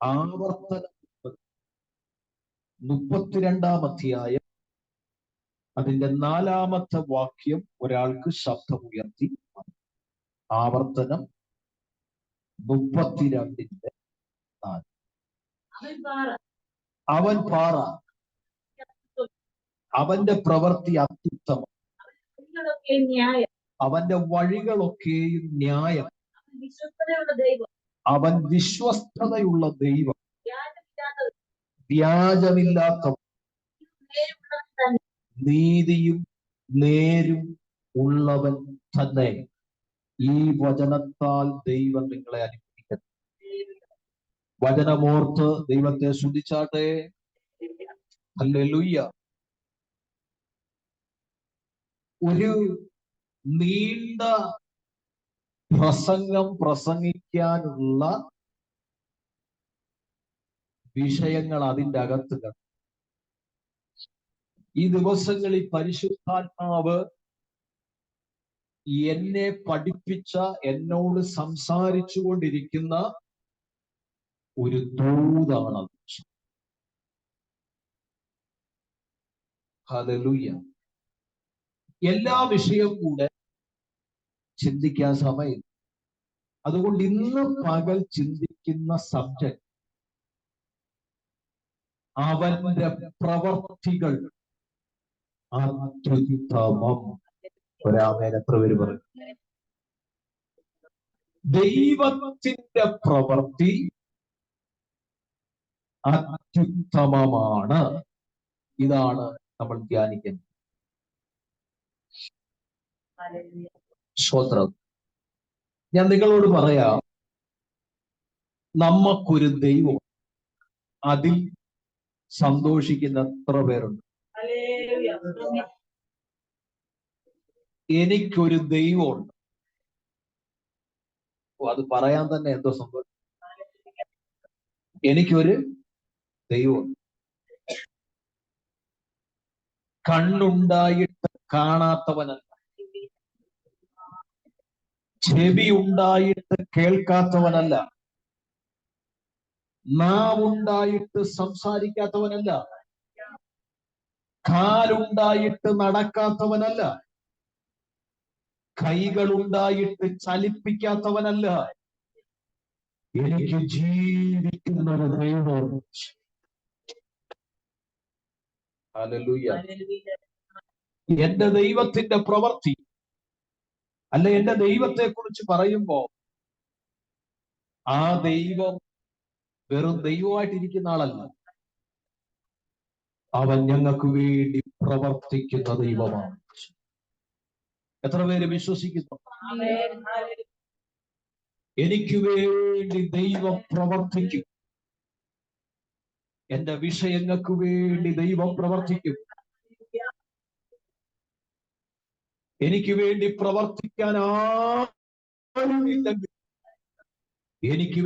ആവർത്തനം 32 അധ്യായം അതിന്റെ 4-ാമത്തെ വാക്യം ഒരാൾക്ക് ശബ്ദമുയർത്തി. ആവർത്തനം 32-ന്റെ 4. അവൻ പാറ, അവന്റെ പ്രവൃത്തി അത്യുത്തമം, അവന്റെ വഴികളൊക്കെയും ന്യായം, അവൻ വിശ്വസ്തതയുള്ള ദൈവം, വ്യാജമില്ലാത്തവൻ, നീതിയും നേരും ഉള്ളവൻ തന്നെ. ഈ വചനത്താൽ ദൈവം നിങ്ങളെ അനുഗ്രഹിക്കട്ടെ. വചനമോർത്ത് ദൈവത്തെ സ്തുതിച്ചാട്ടെ. ഹല്ലേലൂയ. ഒരു നീണ്ട പ്രസംഗം പ്രസംഗിക്കാനുള്ള വിഷയങ്ങൾ അതിൻ്റെ അകത്ത് കണ്ടു. ഈ ദിവസങ്ങളിൽ പരിശുദ്ധാത്മാവ് എന്നെ പഠിപ്പിച്ച, എന്നോട് സംസാരിച്ചു കൊണ്ടിരിക്കുന്ന ഒരു ദൂതാണ്. ഹല്ലേലൂയ. എല്ലാ വിഷയവും കൂടെ ചിന്തിക്കാൻ സമയം. അതുകൊണ്ട് ഇന്ന് പകൽ ചിന്തിക്കുന്ന സബ്ജക്ട് അവന്റെ പ്രവർത്തികൾ അത്യുത്തമം. ഒരാമേൻ എത്ര പേര് പറയും? ദൈവത്തിന്റെ പ്രവൃത്തി അത്യുത്തമമാണ്. ഇതാണ് നമ്മൾ ധ്യാനിക്കുന്നത്. സ്തോത്രം. ഞാൻ നിങ്ങളോട് പറയാം, നമുക്കൊരു ദൈവം, അതിൽ സന്തോഷിക്കുന്ന എത്ര പേരുണ്ട്? എനിക്കൊരു ദൈവമുണ്ട്. അത് പറയാൻ തന്നെ എന്തോ സന്തോഷം. എനിക്കൊരു ദൈവമുണ്ട്. കണ്ണുണ്ടായിട്ട് കാണാത്തവനല്ല, ചെവി ഉണ്ടായിട്ട് കേൾക്കാത്തവനല്ല, നാവുണ്ടായിട്ട് സംസാരിക്കാത്തവനല്ല, കാലുണ്ടായിട്ട് നടക്കാത്തവനല്ല, കൈകളുണ്ടായിട്ട് ചലിപ്പിക്കാത്തവനല്ല. എനിക്ക് ജീവിക്കുന്ന ഒരു ദൈവം. ഹല്ലേലൂയ. എന്റെ ദൈവത്തിന്റെ പ്രവൃത്തി, അല്ല, എന്റെ ദൈവത്തെ കുറിച്ച് പറയുമ്പോ ആ ദൈവം വെറും ദൈവമായിട്ടിരിക്കുന്ന ആളല്ല. അവൻ ഞങ്ങൾക്ക് വേണ്ടി പ്രവർത്തിക്കുന്ന ദൈവമാണ്. എത്ര പേര് വിശ്വസിക്കുന്നു? എനിക്ക് വേണ്ടി ദൈവം പ്രവർത്തിക്കും. എന്റെ വിഷയങ്ങൾക്ക് വേണ്ടി ദൈവം പ്രവർത്തിക്കും. എനിക്ക് വേണ്ടി പ്രവർത്തിക്കാൻ ആരുമില്ലെങ്കിൽ എനിക്ക്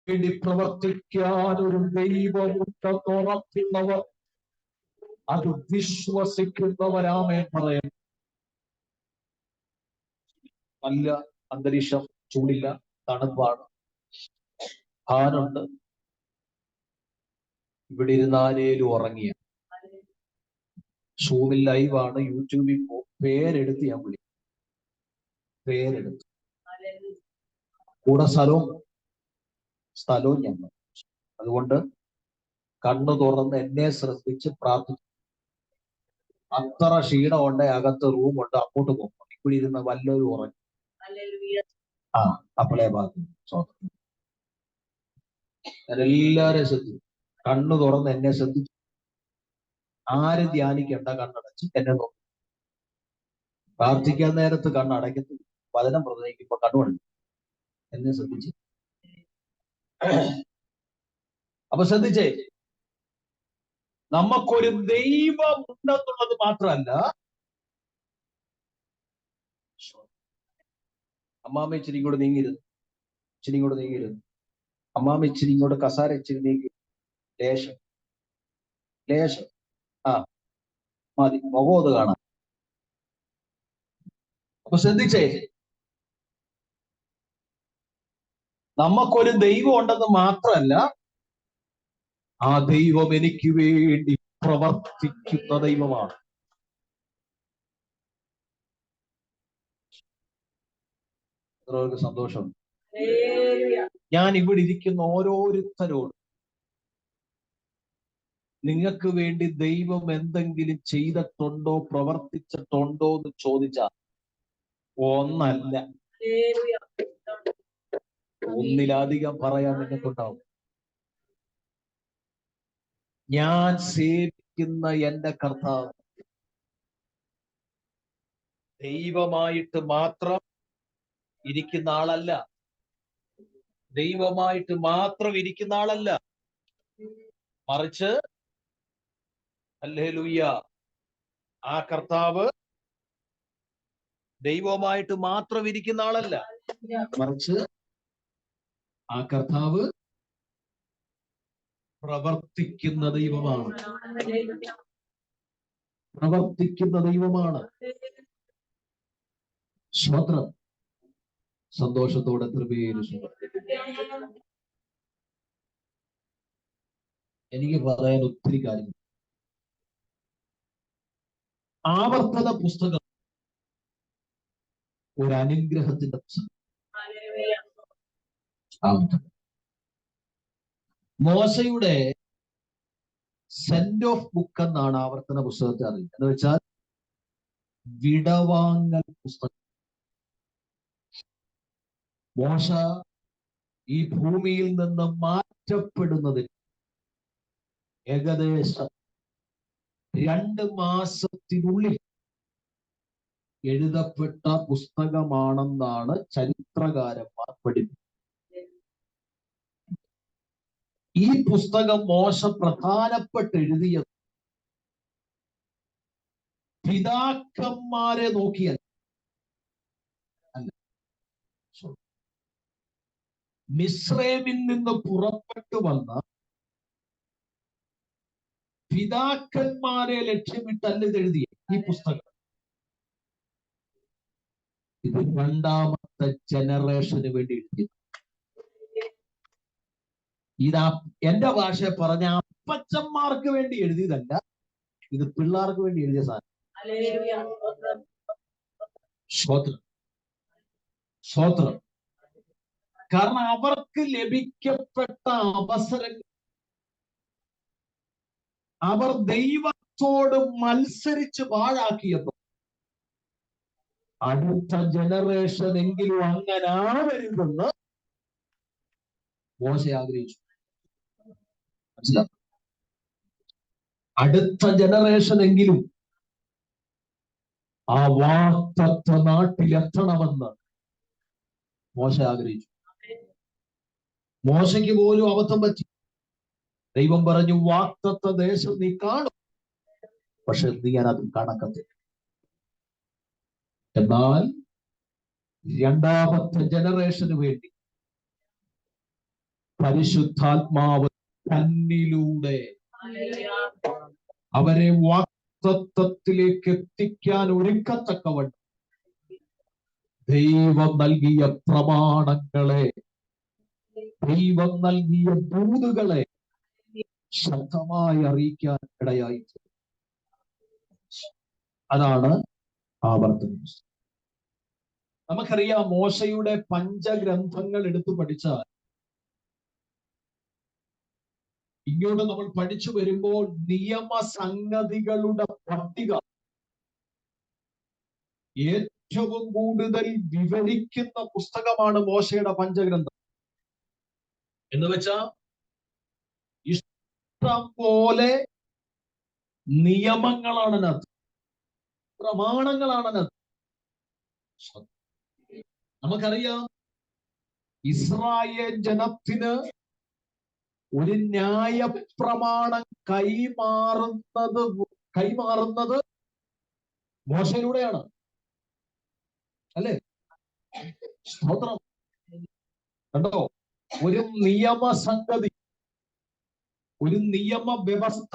വേണ്ടി പ്രവർത്തിക്കാൻ ഒരു ദൈവമുണ്ടെന്നുറപ്പുള്ളവർ, അത് വിശ്വസിക്കുന്നവരാമേൻ പറയാം. നല്ല അന്തരീക്ഷം, ചൂടില്ല, തണുപ്പാണ്, ഫാനുണ്ട്. ഇവിടെ ഇരുന്നാലേലും ഉറങ്ങിയ. സൂമിൽ ലൈവാണ്, യൂട്യൂബിൽ പേരെടുത്ത് ഞാൻ വിളിക്കും. പേരെടുത്ത് കൂടെ സ്ഥലവും ഞാൻ. അതുകൊണ്ട് കണ്ണു തുറന്ന് എന്നെ ശ്രദ്ധിച്ച് പ്രാർത്ഥിച്ചു. അത്ര ക്ഷീണമുണ്ട്, അകത്ത് റൂമുണ്ട്, അങ്ങോട്ട് പോകും. ഇവിടെ ഇരുന്ന വല്ലവരും ഉറങ്ങി. അപ്പളേ പറഞ്ഞു. ഞാൻ എല്ലാരെയും ശ്രദ്ധിച്ചു. കണ്ണു തുറന്ന് എന്നെ ശ്രദ്ധിച്ചു. ആരും ധ്യാനിക്കേണ്ട, കണ്ണടച്ച് എന്നെ നോക്കും. പ്രാർത്ഥിക്കാൻ നേരത്ത് കണ്ണടയ്ക്കത്തില്ല, വചനം പ്രസംഗിക്കുമ്പോ കണ്ണുടച്ചു എന്നെ ശ്രദ്ധിച്ച്. അപ്പൊ ശ്രദ്ധിച്ചേ, നമുക്കൊരു ദൈവം ഉണ്ടെന്നുള്ളത് മാത്രമല്ല, അമ്മാമ്മ ഇച്ചിരി ഇങ്ങോട്ട് നീങ്ങിരുന്നു, അമ്മാമ്മ ഇച്ചിരി ഇങ്ങോട്ട് കസാര ഇച്ചിരി നീങ്ങി, ലേശം മതി, മുഖം അത് കാണാം. അപ്പൊ ശ്രദ്ധിച്ചേ, നമുക്കൊരു ദൈവം ഉണ്ടെന്ന് മാത്രമല്ല, ആ ദൈവം എനിക്ക് വേണ്ടി പ്രവർത്തിക്കുന്ന ദൈവമാണ്. എത്ര സന്തോഷം. ഞാൻ ഇവിടെ ഇരിക്കുന്ന ഓരോരുത്തരോടും നിങ്ങൾക്ക് വേണ്ടി ദൈവം എന്തെങ്കിലും ചെയ്തിട്ടുണ്ടോ, പ്രവർത്തിച്ചിട്ടുണ്ടോ എന്ന് ചോദിച്ചാൽ ഒന്നല്ല, ഒന്നിലധികം പറയാൻ നിങ്ങൾക്കുണ്ടാവും. ഞാൻ സേവിക്കുന്ന എന്റെ കർത്താവ് ദൈവമായിട്ട് മാത്രം ഇരിക്കുന്ന ആളല്ല, ദൈവമായിട്ട് മാത്രം ഇരിക്കുന്ന ആളല്ല, മറിച്ച് ഹല്ലേലൂയ, ആ കർത്താവ് ദൈവമായിട്ട് മാത്രം ഇരിക്കുന്ന ആളല്ല, മറിച്ച് ആ കർത്താവ് പ്രവർത്തിക്കുന്ന ദൈവമാണ്. പ്രവർത്തിക്കുന്ന ദൈവമാണ്. സ്വതന്ത്രം. സന്തോഷത്തോടെ കൃപയേരു. എനിക്ക് പറയാൻ ഒത്തിരി കാര്യങ്ങൾ. ആവർത്തന പുസ്തകം ഒരു അനുഗ്രഹത്തിന്റെ പുസ്തകം. മോശയുടെ സെന്റ് ഓഫ് ബുക്ക് എന്നാണ് ആവർത്തന പുസ്തകത്തെ അറിയുന്നത്. എന്ന് വെച്ചാൽ വിടവാങ്ങൽ പുസ്തകം. മോശ ഈ ഭൂമിയിൽ നിന്ന് മാറ്റപ്പെടുന്നതിന് ഏകദേശം 2 മാസത്തിനുള്ളിൽ എഴുതപ്പെട്ട പുസ്തകമാണെന്നാണ് ചരിത്രകാരന്മാർ പഠിപ്പിക്കുന്നത്. ഈ പുസ്തകം മോശ പ്രധാനപ്പെട്ട് എഴുതിയത് പിതാക്കന്മാരെ നോക്കിയല്ല. മിസ്രൈമിൽ നിന്ന് പുറപ്പെട്ടു വന്ന പിതാക്കന്മാരെ ലക്ഷ്യമിട്ടല്ല ഇത് എഴുതിയ ഈ പുസ്തകം. ഇത് 2ാമത്തെ ജനറേഷന് വേണ്ടി എഴുതി. ഇതാ എന്റെ ഭാഷയെ പറഞ്ഞ അപ്പച്ചന്മാർക്ക് വേണ്ടി എഴുതിയതല്ല, ഇത് പിള്ളേർക്ക് വേണ്ടി എഴുതിയ സാധനം. സ്വതന്ത്രം. സ്വതന്ത്രം. കാരണം അവർക്ക് ലഭിക്കപ്പെട്ട അവസരങ്ങൾ അവർ ദൈവത്തോട് മത്സരിച്ച് പാഴാക്കിയപ്പോൾ അടുത്ത ജനറേഷൻ എങ്കിലും അങ്ങനെ ആവരുതെന്ന് മോശ ആഗ്രഹിച്ചു. മനസ്സിലാവും? അടുത്ത ജനറേഷൻ എങ്കിലും ആ വാഗ്ദത്ത നാട്ടിലെത്തണമെന്ന് മോശ ആഗ്രഹിച്ചു. മോശയ്ക്ക് പോലും അബദ്ധം പറ്റി. ദൈവം പറഞ്ഞു, വാഗ്ദത്ത ദേശം നീ കാണും, പക്ഷെ നീ അത് കണക്കത്തില്ല. എന്നാൽ 2ാമത്തെ ജനറേഷന് വേണ്ടി പരിശുദ്ധാത്മാവ് തന്നിലൂടെ അവരെ വാഗ്ദത്തത്തിലേക്ക് എത്തിക്കാൻ ഒരുക്കത്തക്കവണ്ണം ദൈവം നൽകിയ പ്രമാണങ്ങളെ, ദൈവം നൽകിയ ദൂതുകളെ ശക്തമായി അറിയിക്കാൻ ഇടയായി. അതാണ് ആവർത്തനം. നമുക്കറിയാം, മോശയുടെ പഞ്ചഗ്രന്ഥങ്ങൾ എടുത്തു പഠിച്ചാൽ ഇങ്ങോട്ട് നമ്മൾ പഠിച്ചു വരുമ്പോൾ നിയമസംഗതികളുടെ പട്ടിക ഏറ്റവും കൂടുതൽ വിവരിക്കുന്ന പുസ്തകമാണ് മോശയുടെ പഞ്ചഗ്രന്ഥം. എന്ന് വെച്ചാൽ ഇഷ്ടം പോലെ നിയമങ്ങളാണ് അതിനകത്ത്, പ്രമാണങ്ങളാണ് അതിനകത്ത്. നമുക്കറിയാം, ഇസ്രായേൽ ജനത്തിന് ഒരു ന്യായപ്രമാണം കൈമാറുന്നത് മോശയിലൂടെയാണ്, അല്ലേ? സ്തോത്രം. കണ്ടോ? ഒരു നിയമസംഗതി, ഒരു നിയമവ്യവസ്ഥ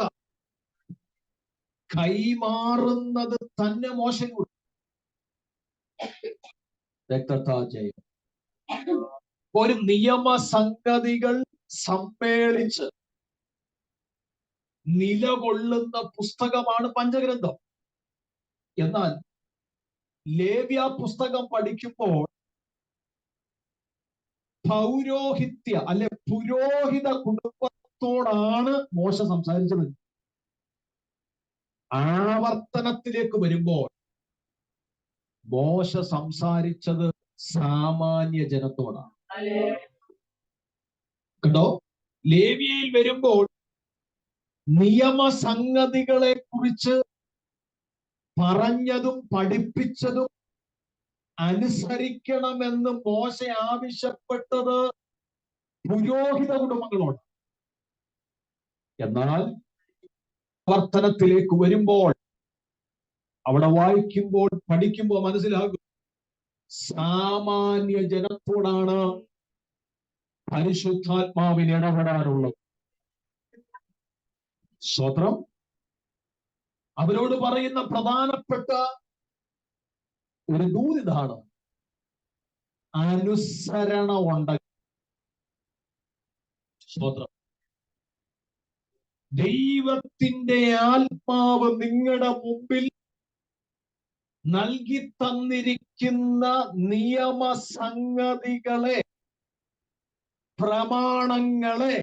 കൈമാറുന്നത് തന്നെ മോശയിലൂടെ. രക്തത്താൽ ജയം. ഒരു നിയമസംഗതികൾ സമ്മേളിച്ച് നിലകൊള്ളുന്ന പുസ്തകമാണ് പഞ്ചഗ്രന്ഥം. എന്നാൽ ലേവ്യ പുസ്തകം പഠിക്കുമ്പോൾ പൗരോഹിത്യ അല്ലെ പുരോഹിത കുടുംബത്തോടാണ് മോശ സംസാരിച്ചത്. ആവർത്തനത്തിലേക്ക് വരുമ്പോൾ മോശ സംസാരിച്ചത് സാമാന്യ ജനത്തോടാണ്. കണ്ടോ? ലേവ്യയിൽ വരുമ്പോൾ നിയമസംഗതികളെ കുറിച്ച് പറഞ്ഞതും പഠിപ്പിച്ചതും അനുസരിക്കണമെന്ന് മോശ ആവശ്യപ്പെട്ടത് പുരോഹിത കുടുംബങ്ങളോട്. എന്നാൽ പ്രവർത്തനത്തിലേക്ക് വരുമ്പോൾ അവിടെ വായിക്കുമ്പോൾ പഠിക്കുമ്പോൾ മനസ്സിലാകും സാമാന്യ ജനത്തോടാണ് പരിശുദ്ധാത്മാവിന് ഇടപെടാറുള്ളത്. സ്വതന്ത്രം അവരോട് പറയുന്ന പ്രധാനപ്പെട്ട ഒരു ദൂതിതാണ് അനുസരണ ഉണ്ടെങ്കിൽ. സ്വതന്ത്രം ദൈവത്തിന്റെ ആത്മാവ് നിങ്ങളുടെ മുമ്പിൽ നൽകി തന്നിരിക്കുന്ന നിയമസംഗതികളെ, പ്രമാണങ്ങളെ,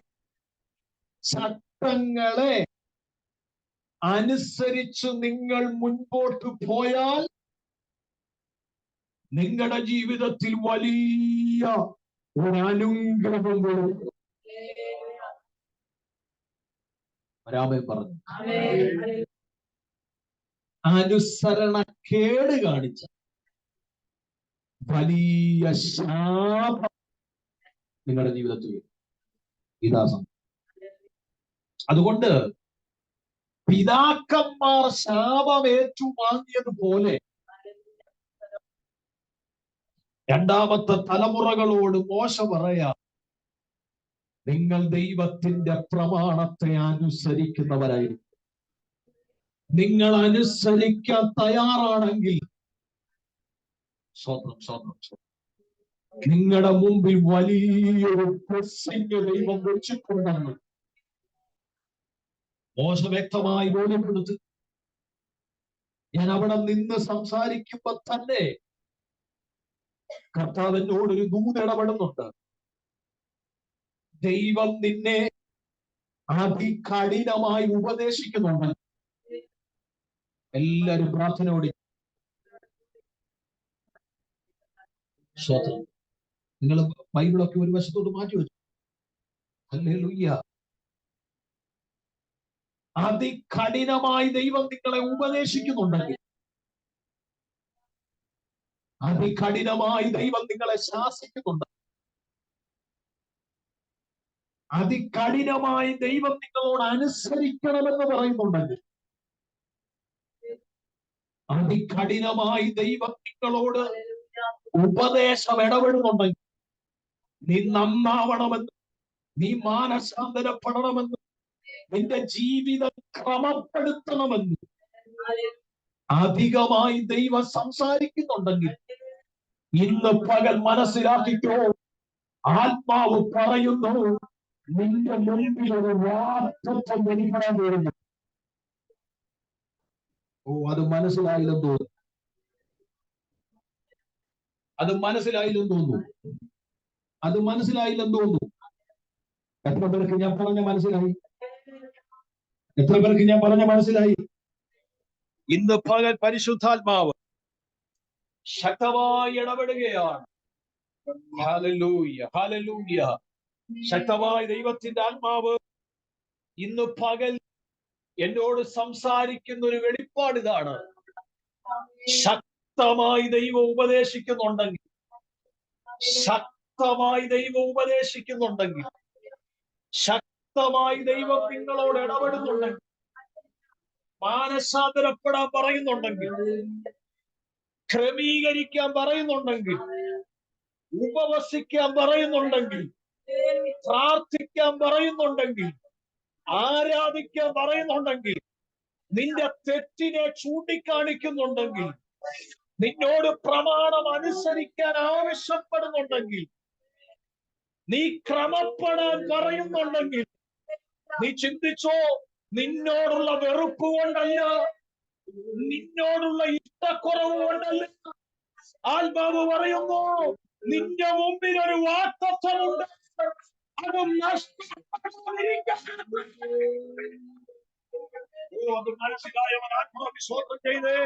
ചട്ടങ്ങളെ അനുസരിച്ച് നിങ്ങൾ മുൻപോട്ട് പോയാൽ നിങ്ങളുടെ ജീവിതത്തിൽ വലിയ ഒരു അനുഗ്രഹം വരും. രാമൻ പറഞ്ഞു. അനുസരണക്കേട് കാണിച്ച വലിയ ശാപം നിങ്ങളുടെ ജീവിതത്തിൽ ഇതാ. അതുകൊണ്ട് പിതാക്കന്മാർ ശാപമേറ്റു വാങ്ങിയതുപോലെ രണ്ടാമത്തെ തലമുറകളോട് മോശ പറയാ, നിങ്ങൾ ദൈവത്തിന്റെ പ്രമാണത്തെ അനുസരിക്കുന്നവരായിരിക്കും. നിങ്ങൾ അനുസരിക്കാൻ തയ്യാറാണെങ്കിൽ നിങ്ങളുടെ മുമ്പിൽ വലിയൊരു ബ്ലെസ്സിംഗ് ദൈവം വെച്ചിട്ടുണ്ടെന്ന് മോശ വ്യക്തമായി ബോധ്യപ്പെടുത്തി. ഞാൻ അവിടെ നിന്ന് സംസാരിക്കുമ്പോ തന്നെ കർത്താവിനോടൊരു ദൂത് ഇടപെടുന്നുണ്ട്. ദൈവം നിന്നെ അതികഠിനമായി ഉപദേശിക്കുന്നുണ്ട്. എല്ലാരും പ്രാർത്ഥനയോടെ നിങ്ങൾ ബൈബിളൊക്കെ ഒരു വശത്തോട്ട് മാറ്റി വെച്ചു. ഹല്ലേലൂയ. അതികഠിനമായി ദൈവം നിങ്ങളെ ഉപദേശിക്കുന്നുണ്ടെങ്കിൽ, അതികഠിനമായി ദൈവം നിങ്ങളെ ശാസിക്കുന്നുണ്ട്, അതികഠിനമായി ദൈവം നിങ്ങളോട് അനുസരിക്കണമെന്ന് പറയുന്നുണ്ടെങ്കിൽ, അതികഠിനമായി ദൈവം നിങ്ങളോട് ഉപദേശം ഇടപെടുന്നുണ്ടെങ്കിൽ, നീ നന്നാവണമെന്ന്, നീ മാനസാന്തരപ്പെടണമെന്ന്, നിന്റെ ജീവിതം ക്രമപ്പെടുത്തണമെന്ന് അധികമായി ദൈവം സംസാരിക്കുന്നുണ്ടെങ്കിൽ ഇന്ന് പകൽ മനസ്സിലാക്കിക്കോ, ആത്മാവ് പറയുന്നു നിന്റെ മുൻപിൽ ഒരു വാക്തത്വം വെളിപ്പെടാൻ പോകുന്നു. അത് മനസ്സിലായില്ലെന്ന് തോന്നുന്നു. അത് മനസ്സിലായില്ലെന്ന് തോന്നുന്നു. അത് മനസ്സിലായില്ലെന്ന് തോന്നുന്നു. എത്ര പേർക്ക് ഞാൻ പറഞ്ഞ മനസ്സിലായി? എത്ര പേർക്ക് ഞാൻ പറഞ്ഞ മനസ്സിലായി? ഇന്ന് പകൽ പരിശുദ്ധാത്മാവ് ശക്തമായി ഇടപെടുകയാണ്. Hallelujah, hallelujah. ശക്തമായി ദൈവത്തിന്റെ ആത്മാവ് ഇന്ന് പകൽ എന്നോട് സംസാരിക്കുന്ന ഒരു വെളിപ്പാട് ഇതാണ്. ശക്തമായി ദൈവം ഉപദേശിക്കുന്നുണ്ടെങ്കിൽ, ശക്തമായി ദൈവം ഉപദേശിക്കുന്നുണ്ടെങ്കിൽ, ശക്തമായി ദൈവം നിങ്ങളോട് ഇടപെടുന്നുണ്ടെങ്കിൽ, മാനസാന്തരപ്പെടാൻ പറയുന്നുണ്ടെങ്കിൽ, ക്രമീകരിക്കാൻ പറയുന്നുണ്ടെങ്കിൽ, ഉപവസിക്കാൻ പറയുന്നുണ്ടെങ്കിൽ, പ്രാർത്ഥിക്കാൻ പറയുന്നുണ്ടെങ്കിൽ, ആരാധിക്കാൻ പറയുന്നുണ്ടെങ്കിൽ, നിന്റെ തെറ്റിനെ ചൂണ്ടിക്കാണിക്കുന്നുണ്ടെങ്കിൽ, നിന്നോട് പ്രമാണം അനുസരിക്കാൻ ആവശ്യപ്പെടുന്നുണ്ടെങ്കിൽ, നീ ക്രമപ്പെടാൻ പറയുന്നുണ്ടെങ്കിൽ നീ ചിന്തിച്ചോ, നിന്നോടുള്ള വെറുപ്പ് കൊണ്ടല്ല, നിന്നോടുള്ള ഇഷ്ടക്കുറവ് കൊണ്ടല്ല. ആത്മാവ് പറയുന്നു, നിന്റെ മുമ്പിൽ ഒരു വാഗ്ദത്തമുണ്ട്, അത് നഷ്ടപ്പെടാതിരിക്കാൻ. അത് മനസ്സിലായവൻ ആത്മാവിശ്വാസം ചെയ്തേ.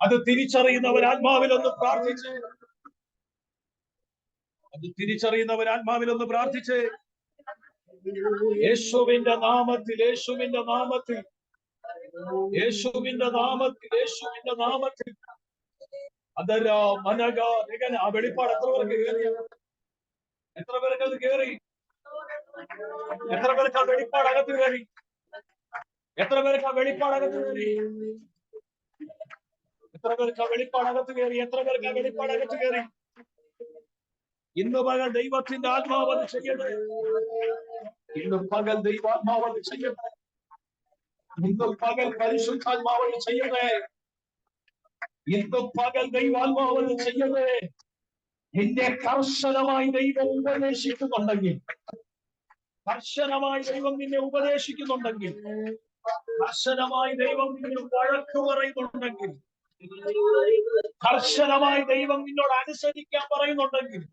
അത് തിരിച്ചറിയുന്നവർ ആത്മാവിലൊന്ന് പ്രാർത്ഥിച്ച്, അത് തിരിച്ചറിയുന്നവർ ആത്മാവിലൊന്ന് പ്രാർത്ഥിച്ച്. യേശുവിന്റെ നാമത്തിൽ, യേശുവിന്റെ നാമത്തിൽ, യേശുവിന്റെ നാമത്തിൽ, യേശുവിന്റെ നാമത്തിൽ. അതരാ മനക നികന. ആ വെളിപ്പാട് എത്ര പേർക്ക് കയറി? എത്ര പേർക്ക് അത് കയറി? എത്ര പേർക്ക് ആ വെളിപ്പാടകത്ത് കയറി? എത്ര പേർക്ക് ആ വെളിപ്പാടകത്ത് കയറി? എത്ര പേർക്ക് ആ വെളിപ്പാടകത്ത് കയറി? എത്ര പേർക്ക് ആ വെളിപ്പാടകത്ത് കയറി? ഇന്ന് പകൽ ദൈവത്തിന്റെ ആത്മാവത് ചെയ്യട്ടെ. ഇന്ന് പകൽ ദൈവാത്മാവത് ചെയ്യട്ടെ. ഇന്ന് പകൽ പരിശുദ്ധാത്മാവത് ചെയ്യട്ടെ. ഇന്ന് പകൽ ദൈവാത്മാവത് ചെയ്യട്ടെ. നിന്നെ കർശനമായി ദൈവം ഉപദേശിക്കുന്നുണ്ടെങ്കിൽ, കർശനമായി ദൈവം നിന്നെ ഉപദേശിക്കുന്നുണ്ടെങ്കിൽ, കർശനമായി ദൈവം നിന്നെ വഴക്ക് പറയുന്നുണ്ടെങ്കിൽ, കർശനമായി ദൈവം നിന്നോട് അനുസരിക്കാൻ പറയുന്നുണ്ടെങ്കിൽ,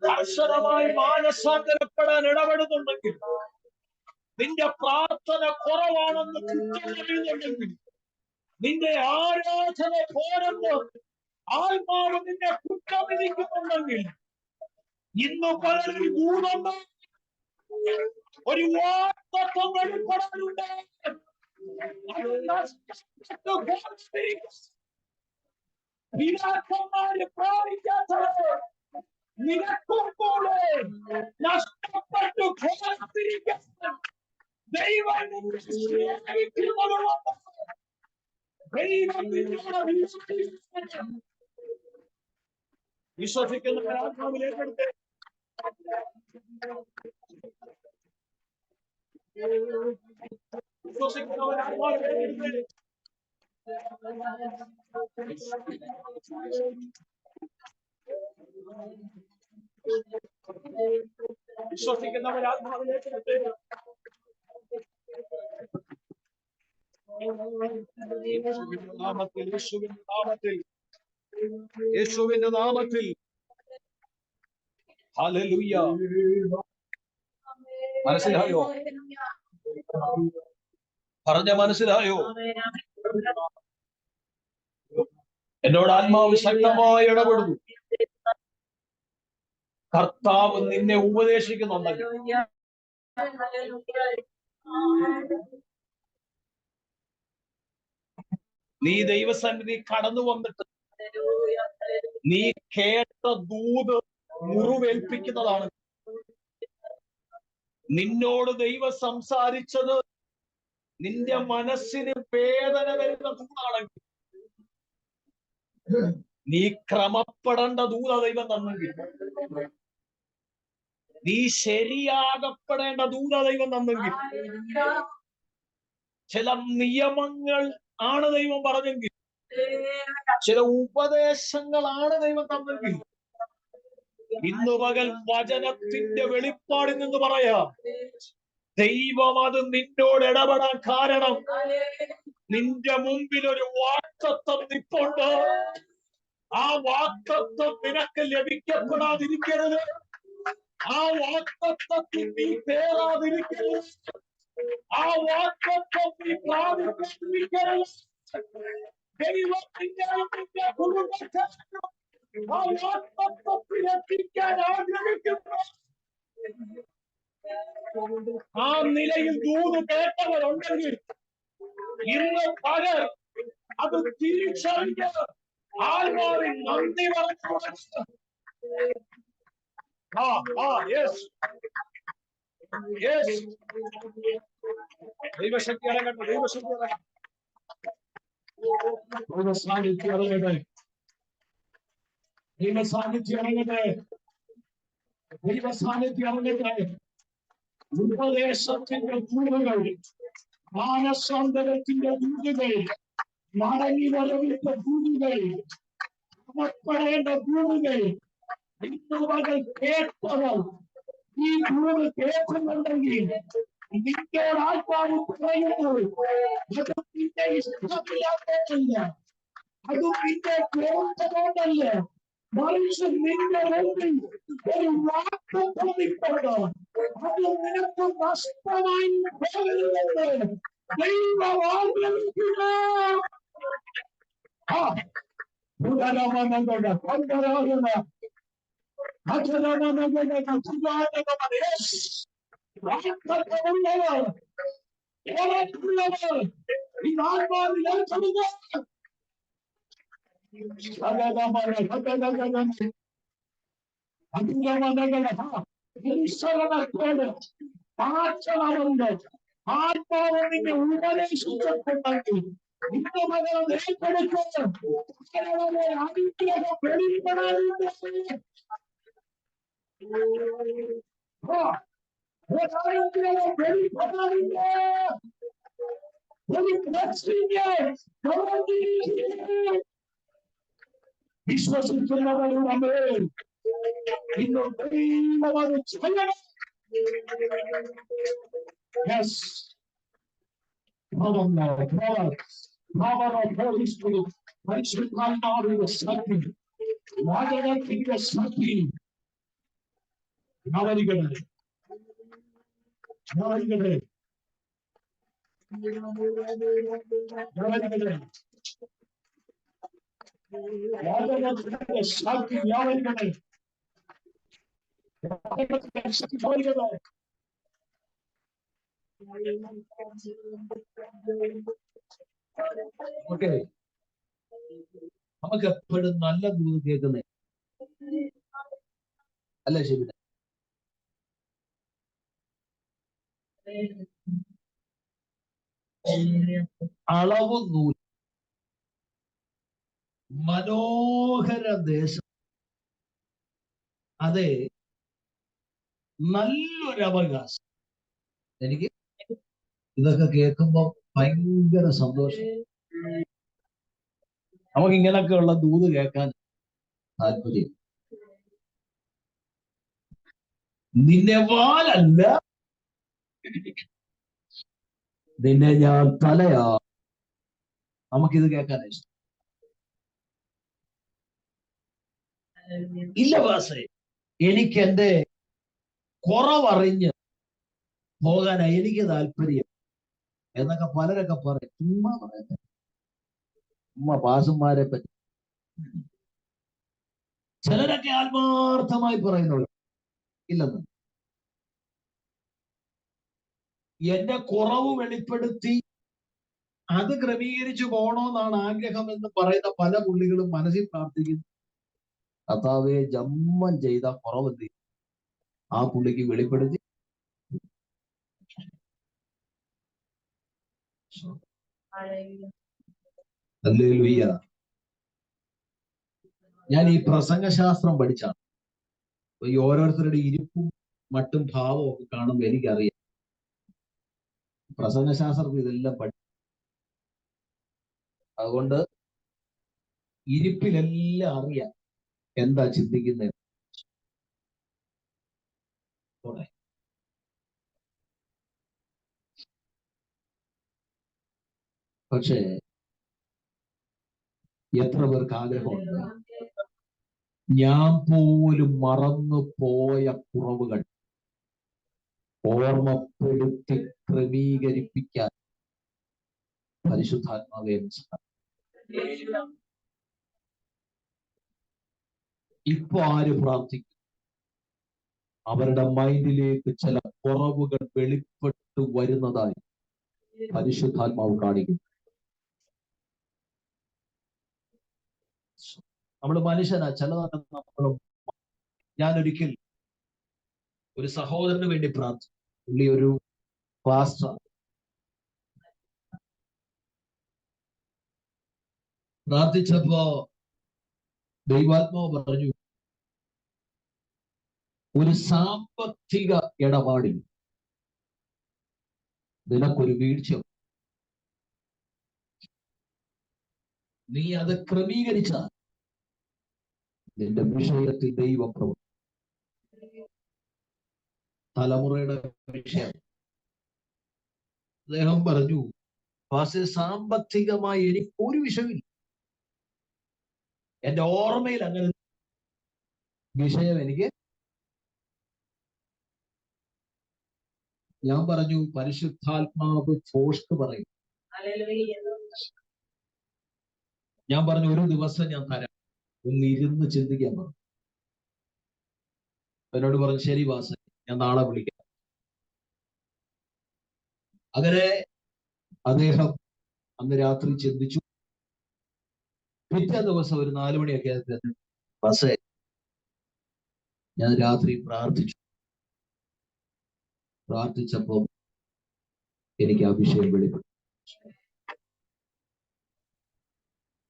കർശനമായി മാനസാന്തരപ്പെടാൻ ഇടപെടുന്നുണ്ടെങ്കിൽ, നിന്റെ പ്രാർത്ഥന കുറവാണെന്ന് കുറ്റം പറയുന്നുണ്ടെങ്കിൽ, നിന്റെ ആരാധന പോരെന്ന് ആത്മാവ് നിന്നെ കുറ്റം വിധിക്കുന്നുണ്ടെങ്കിൽ, ഇന്ന് പലരും ദൂതുണ്ട്, ഒരു വാഗ്ദത്തം വെളിപ്പെടാനുണ്ട്. പിതാക്കന്മാര് പ്രാപിക്കാത്തത് നിനക്കും പോലെ നഷ്ടപ്പെട്ടു ഘോരത്തിരിക്കാൻ ദൈവം നിന്നെ സ്നേഹിക്കുന്നതുകൊണ്ട് ദൈവം നിന്നോട് വിശ്വസിക്കുന്നവർ ആത്മാവിലേക്കെടുത്ത് വിശ്വസിക്കുന്നവർ ആത്മാവിലേക്കെടുത്ത് വിശ്വസിക്കുന്നവർ ആത്മാവിലേക്കെടുത്ത് നാമത്തിൽ, യേശുവിന്റെ നാമത്തിൽ, യേശുവിന്റെ നാമത്തിൽ. ഹല്ലേലൂയ. മനസ്സിലായോ? പറഞ്ഞ മനസ്സിലായോ? എന്നോട് ആത്മാവ് ശക്തമായി ഇടപെടുന്നു. കർത്താവ് നിന്നെ ഉപദേശിക്കുന്നുണ്ടെങ്കിൽ, നീ ദൈവസന്നിധി കടന്നു വന്നിട്ട് നീ കേട്ട ദൂത് മുറിവേൽപ്പിക്കുന്നതാണ്. നിന്നോട് ദൈവം സംസാരിച്ചത് നിന്റെ മനസ്സിന് വേദന വരുന്ന ദൂതാണെങ്കിൽ, നീ ക്രമപ്പെടേണ്ട ദൂത ദൈവം തന്നെങ്കിൽ, നീ ശരിയാകപ്പെടേണ്ട ദൂത ദൈവം തന്നെങ്കിൽ, ചില നിയമങ്ങൾ ആണ് ദൈവം പറഞ്ഞെങ്കിൽ, ചില ഉപദേശങ്ങളാണ് ദൈവം തന്നെങ്കിൽ, ഇന്നു പകൽ വചനത്തിന്റെ വെളിപ്പാടിൽ നിന്ന് പറയാം, ദൈവം അത് നിന്നോട് ഇടപെടാൻ കാരണം നിന്റെ മുമ്പിൽ ഒരു വാഗ്ദത്തം നിൽപ്പുണ്ട്. ആ വാഗ്ദത്തം നിനക്ക് ലഭിക്കപ്പെടാതിരിക്കരുത്. ആ വാഗ്ദത്തത്തിൽ നീ കേറാതിരിക്കരുത്. ആ വാഗ്ദത്തം നീ പ്രാപിക്കാതിരിക്കരുത്. ദൈവത്തിന്റെ കുടുംബത്തെ ആ വാഗ്ദത്തത്തിൽ എത്തിക്കാൻ ആഗ്രഹിക്കുന്നു. ആ നിലയിൽ ദൂത് കേട്ടവരുണ്ടെങ്കിൽ ഇന്ന് പകൽ അത് തിരിച്ചറിഞ്ഞ് ആത്മാവിൽ നന്ദി പറഞ്ഞു. ദൈവശക്തി ഇറങ്ങട്ടെ, ദൈവശക്തി ഇറങ്ങട്ടെ, ദൈവസാന്നിധ്യം ഇറങ്ങട്ടെ, ദൈവസാന്നിധ്യം ഇറങ്ങട്ടെ, ദൈവസാന്നിധ്യം ഇറങ്ങട്ടെ. ഉപദേശത്തിന്റെ ദൂതുകൾ, മാനസാന്തരത്തിന്റെ ദൂതുകൾ, മടങ്ങി വരവിന്റെ ദൂതുകൾ, പുറപ്പെടേണ്ട ഭൂമികൾ ഇന്ന് മകൾ കേട്ടവർ ഈ ഭൂമി കേൾക്കുന്നുണ്ടെങ്കിൽ നിന്നോട് ആത്മാവ് പറയുന്നത് അത് നിന്റെ ഇഷ്ടമില്ലാത്തതല്ല, അത് നിന്റെ കേൾക്കുന്നതല്ല, മറിച്ച് നിന്റെ മുമ്പിൽ ഒരു വാക്ക് തോന്നിക്കൊണ്ട് അത് നിനക്ക് നഷ്ടമായി പോകരുതെന്ന് ദൈവം ആഗ്രഹിക്കുന്നു. ആത്മാവ് നിന്നെ ഉപദേശിച്ചിട്ടുണ്ടെങ്കിൽ ഇന്ന് മകൻ ഏറ്റെടുക്കണം. അനുഗ്രഹം വെളിപ്പെടാനുണ്ട്. ഒരനുഗ്രഹം വെളിപ്പെടാനുണ്ട്. ഒരു വിശ്വസിക്കുന്നവരുടെ മേൽ ഇന്ന് ദൈവം അത് ചെയ്യണം. Yes. Power of Holy Spirit. പരിശുദ്ധാത്മാവിന്റെ ശക്തി, വചനത്തിന്റെ ശക്തി നവരികട്ടെ, നവരികട്ടെ, നവരികട്ടെ. വചനത്തിന്റെ ശക്തി നവരികട്ടെ, വചനത്തിന്റെ ശക്തി നവരികട്ടെ. ഓക്കെ, നമുക്ക് എപ്പോഴും നല്ല ദൂത് കേൾക്കുന്നേ അല്ലേ? ശരി. അളവ് നൂൽ, മനോഹര ദേശം, അതെ, നല്ലൊരു അവകാശം. എനിക്ക് ഇതൊക്കെ കേൾക്കുമ്പോ ഭയങ്കര സന്തോഷം. നമുക്ക് ഇങ്ങനൊക്കെയുള്ള ദൂത് കേൾക്കാൻ താല്പര്യം. നിന്നെ വാലല്ല, നിന്നെ ഞാൻ തലയാ. നമുക്കിത് കേൾക്കാൻ ഇഷ്ടം ഇല്ല വാസേ. എനിക്ക് എന്റെ കുറവറിഞ്ഞ് പോകാനാ എനിക്ക് താല്പര്യം എന്നൊക്കെ പലരൊക്കെ പറയും. ചുമ്മാ പറയുന്നത്, ചുമ്മാ പാസുമാരെ പറ്റി. ചിലരൊക്കെ ആത്മാർത്ഥമായി പറയുന്നവർ ഇല്ലെന്ന്. എന്റെ കുറവ് വെളിപ്പെടുത്തി അത് ക്രമീകരിച്ചു പോകണമെന്നാണ് ആഗ്രഹം എന്ന് പറയുന്ന പല പുള്ളികളും മനസ്സിൽ പ്രാർത്ഥിക്കുന്നു. കർത്താവെ, ജന്മം ചെയ്ത കുറവെന്ത് ആ പുള്ളിക്ക് വെളിപ്പെടുത്തി. ഹല്ലേലൂയ. ഞാൻ ഈ പ്രസംഗശാസ്ത്രം പഠിച്ചാണ്. ഈ ഓരോരുത്തരുടെ ഇരിപ്പും മട്ടും ഭാവവും ഒക്കെ കാണുമ്പോൾ എനിക്കറിയാം പ്രസംഗശാസ്ത്രത്തിൽ ഇതെല്ലാം പഠിച്ചു. അതുകൊണ്ട് ഇരിപ്പിലെല്ലാം അറിയാം എന്താ ചിന്തിക്കുന്നത്. പക്ഷേ എത്ര പേർക്ക് ആഗ്രഹമുണ്ട് ഞാൻ പോലും മറന്നു പോയ കുറവുകൾ ഓർമ്മപ്പെടുത്തി ക്രമീകരിപ്പിക്കാൻ പരിശുദ്ധാത്മാവേ. ഇപ്പൊ ആര് പ്രാർത്ഥിക്കും? അവരുടെ മൈൻഡിലേക്ക് ചില കുറവുകൾ വെളിപ്പെട്ടു വരുന്നതായി പരിശുദ്ധാത്മാവ് കാണിക്കും. നമ്മൾ മനുഷ്യനാ, ചിലതൊക്കെ നമ്മൾ. ഞാനൊരിക്കൽ ഒരു സഹോദരന് വേണ്ടി പ്രാർത്ഥിച്ചു. പുള്ളി ഒരു പാസ്റ്റർ. പ്രാർത്ഥിച്ചപ്പോ ദൈവാത്മാവ് പറഞ്ഞു, ഒരു സാമ്പത്തിക ഇടപാടിൽ നിനക്കൊരു വീഴ്ച, നീ അത് ക്രമീകരിച്ചാൽ നിന്റെ വിഷയത്തിൽ ദൈവം തലമുറയുടെ വിഷയം. അദ്ദേഹം പറഞ്ഞു, പക്ഷേ സാമ്പത്തികമായി എനിക്ക് ഒരു വിഷയമില്ല, എന്റെ ഓർമ്മയിൽ അങ്ങനെ വിഷയം എനിക്ക്. ഞാൻ പറഞ്ഞു, പരിശുദ്ധാത്മാവ് ഫോഷ്ക്ക് പറയും. ഞാൻ പറഞ്ഞു, ഒരു ദിവസം ഞാൻ തരാം, ഒന്ന് ഇരുന്ന് ചിന്തിക്കാൻ പറഞ്ഞു. എന്നോട് പറഞ്ഞു, ശരി വാസ, ഞാൻ നാളെ വിളിക്കാം. അങ്ങനെ അദ്ദേഹം അന്ന് രാത്രി ചിന്തിച്ചു. പിറ്റേ ദിവസം ഒരു 4 മണിയൊക്കെ ബസ് ഞാൻ രാത്രി പ്രാർത്ഥിച്ചപ്പോൾ എനിക്ക് ആ വിഷയം വെളിപ്പെട്ടു.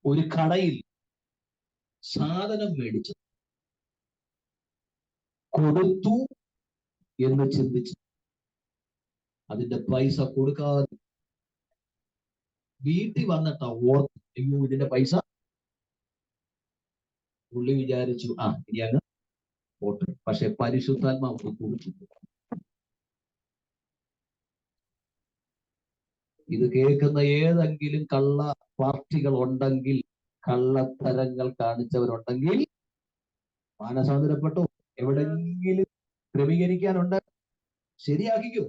ഒരു കടയിൽ സാധനം മേടിച്ചു കൊടുത്തു എന്ന് ചിന്തിച്ചു, അതിന്റെ പൈസ കൊടുക്കാതെ വീട്ടിൽ വന്നിട്ടാ ഓർത്ത്, അയ്യോ ഇതിന്റെ പൈസ. പുള്ളി വിചാരിച്ചു ഇനി അങ്ങ് പോട്ടെ. പക്ഷെ പരിശുദ്ധാത്മാവ് കുറിച്ചു. ഇത് കേൾക്കുന്ന ഏതെങ്കിലും കള്ള പാർട്ടികൾ ഉണ്ടെങ്കിൽ, കള്ളത്തരങ്ങൾ കാണിച്ചവരുണ്ടെങ്കിൽ മാനസാന്തരപ്പെട്ടു. എവിടെങ്കിലും ക്രമീകരിക്കാനുണ്ട്, ശരിയാക്കിക്കോ.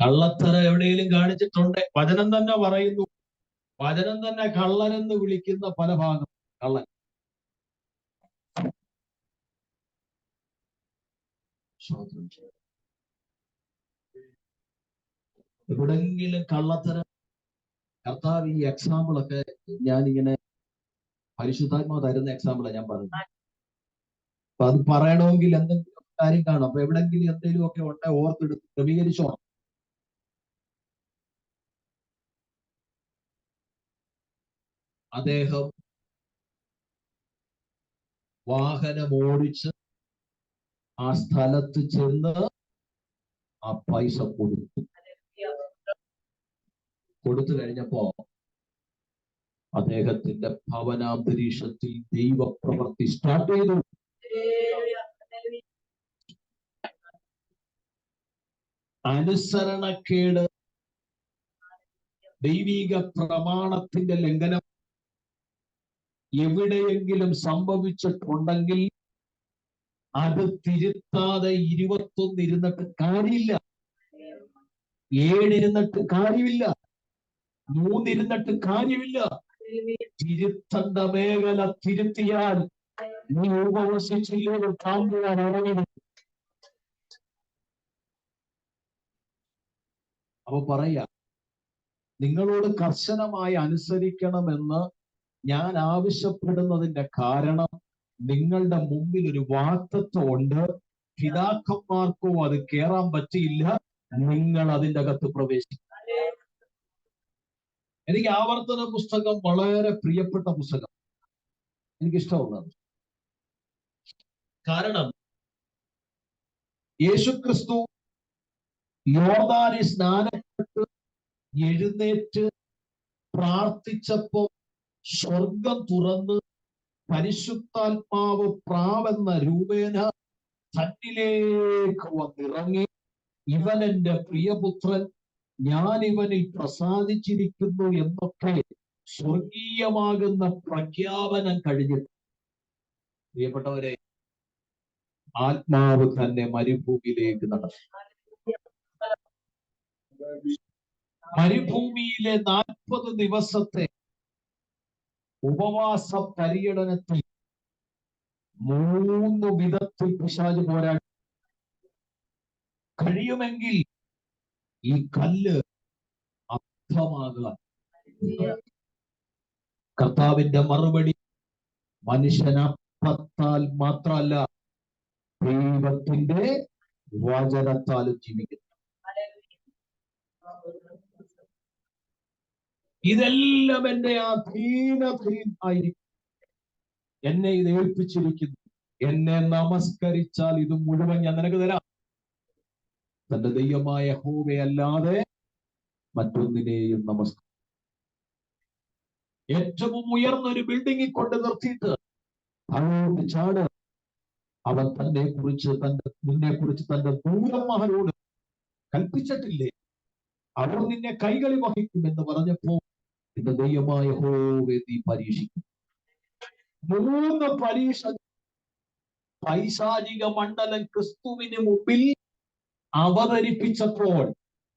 കള്ളത്തരം എവിടെയെങ്കിലും കാണിച്ചിട്ടുണ്ട്, വചനം തന്നെ പറയുന്നു, വചനം തന്നെ കള്ളനെന്ന് വിളിക്കുന്ന പല ഭാഗം കള്ളൻ. എവിടെങ്കിലും കള്ളത്തരം. കർത്താവ് ഈ എക്സാമ്പിളൊക്കെ ഞാനിങ്ങനെ പരിശുദ്ധാത്മാവ് തരുന്ന എക്സാമ്പിളാണ് ഞാൻ പറയുന്നത്. അപ്പൊ അത് പറയണമെങ്കിൽ എന്തെങ്കിലും കാര്യം കാണും. അപ്പൊ എവിടെങ്കിലും എന്തെങ്കിലും ഒക്കെ ഉണ്ട്, ഓർത്തെടുത്ത് ക്രമീകരിച്ചോണം. അദ്ദേഹം വാഹനം ഓടിച്ച് ആ സ്ഥലത്ത് ചെന്ന് ആ പൈസ കൊടുത്തു കഴിഞ്ഞപ്പോ അദ്ദേഹത്തിന്റെ ഭവനാന്തരീക്ഷത്തിൽ ദൈവപ്രവൃത്തി സ്റ്റാർട്ട് ചെയ്തു. അനുസരണക്കേട്, ദൈവിക പ്രമാണത്തിന്റെ ലംഘനം എവിടെയെങ്കിലും സംഭവിച്ചിട്ടുണ്ടെങ്കിൽ അത് തിരുത്താതെ 21 ഇരുന്നിട്ട് കാര്യമില്ല, 7 ഇരുന്നിട്ട് കാര്യമില്ല, 3 ഇരുന്നിട്ട് കാര്യമില്ല. തിരുത്തേണ്ട മേഖല തിരുത്തിയാൽ നീ ഉപവസിച്ചില്ലെങ്കിൽ താങ്കളാൻ ഇറങ്ങി. അപ്പൊ പറയാ, നിങ്ങളോട് കർശനമായി അനുസരിക്കണമെന്ന് ഞാൻ ആവശ്യപ്പെടുന്നതിന്റെ കാരണം നിങ്ങളുടെ മുമ്പിൽ ഒരു വാഗ്ദത്തം ഉണ്ട്. പിതാക്കന്മാർക്കോ അത് കേറാൻ പറ്റിയില്ല, നിങ്ങൾ അതിൻ്റെ അകത്ത് പ്രവേശിക്കും. എനിക്ക് ആവർത്തന പുസ്തകം വളരെ പ്രിയപ്പെട്ട പുസ്തകം, എനിക്കിഷ്ടമുള്ളത്. കാരണം യേശുക്രിസ്തു യോർദാനിൽ സ്നാനപ്പെട്ട് എഴുന്നേറ്റ് പ്രാർത്ഥിച്ചപ്പോ സ്വർഗം തുറന്ന് പരിശുദ്ധാത്മാവ് പ്രാവെന്ന രൂപേണ തന്നിലേക്ക് വന്നിറങ്ങി, ഇവൻ എന്റെ പ്രിയപുത്രൻ, ഞാൻ ഇവനിൽ പ്രസാദിച്ചിരിക്കുന്നു എന്നൊക്കെ സ്വർഗീയമാകുന്ന പ്രഖ്യാപനം കഴിഞ്ഞിട്ട്, പ്രിയപ്പെട്ടവരെ, ആത്മാവ് തന്നെ മരുഭൂമിയിലേക്ക് നടന്നു. മരുഭൂമിയിലെ 40 ദിവസത്തെ ഉപവാസ പര്യടനത്തിൽ 3 വിധത്തിൽ പിശാച് പോരാടി. കഴിയുമെങ്കിൽ ഈ കല്ല് അപ്പമാകാൻ. കർത്താവിന്റെ മറുപടി, മനുഷ്യനപ്പത്താൽ മാത്രമല്ല ദൈവത്തിന്റെ വചനത്താലും ജീവിക്കുന്നു. ഇതെല്ലാം എന്റെ അധീനതയിൽ ആയിരിക്കും. എന്നെ ഇത് ഏൽപ്പിച്ചിരിക്കുന്നു. എന്നെ നമസ്കരിച്ചാൽ ഇത് മുഴുവൻ ഞാൻ നിനക്ക് തരാം. തന്റെ ദൈവമായ യഹോവയല്ലാതെ മറ്റൊന്നിനെയും നമസ്കരിക്കും. ഏറ്റവും ഉയർന്ന ഒരു ബിൽഡിങ്ങിൽ കൊണ്ട് നിർത്തിയിട്ട് അങ്ങോട്ട് ചാട്. അവൻ നിന്നെ കുറിച്ച് തന്റെ ദൂതന്മാരോട് കൽപ്പിച്ചിട്ടില്ലേ? അവർ നിന്നെ കൈകളിൽ വഹിക്കുമെന്ന് പറഞ്ഞപ്പോ നിന്റെ ദൈവമായ യഹോവയെ നീ പരീക്ഷിക്കും. 3 പരീക്ഷ പൈശാചിക മണ്ഡലം ക്രിസ്തുവിന് മുമ്പിൽ അവതരിപ്പിച്ചപ്പോൾ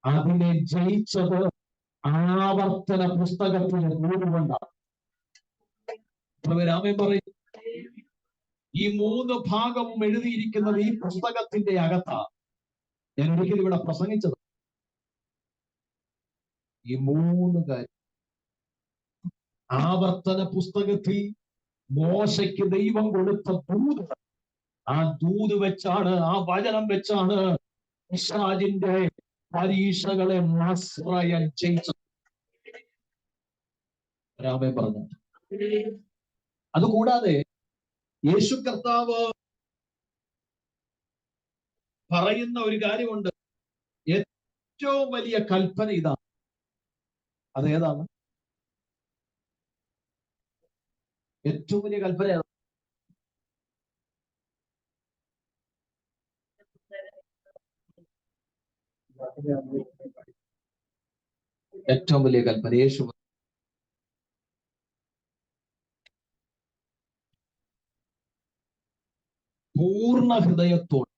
അതിനെ ജയിച്ചത് ആവർത്തന പുസ്തകത്തിന് മൂടുകൊണ്ടാണ്. രാമൻ പറയും, ഈ 3 ഭാഗവും എഴുതിയിരിക്കുന്നത് ഈ പുസ്തകത്തിന്റെ അകത്താ. ഞാൻ ഒരിക്കലും ഇവിടെ പ്രസംഗിച്ചത് ഈ 3 കാര്യം. ആവർത്തന പുസ്തകത്തിൽ മോശയ്ക്ക് ദൈവം കൊടുത്ത ദൂത്, ആ ദൂത് വെച്ചാണ്, ആ വചനം വെച്ചാണ് പിശാചിന്റെ പരീക്ഷകളെ നസ്രായൻ ജയിച്ചത്. രാമൻ പറഞ്ഞു. അതുകൂടാതെ യേശു കർത്താവ് പറയുന്ന ഒരു കാര്യമുണ്ട്. ഏറ്റവും വലിയ കൽപ്പന ഇതാണ്. അതേതാണ്? ഏറ്റവും വലിയ കൽപ്പന ഏതാണ്? ഏറ്റവും വലിയ കൽപ്പന യേശു പൂർണ്ണ ഹൃദയത്തോട്,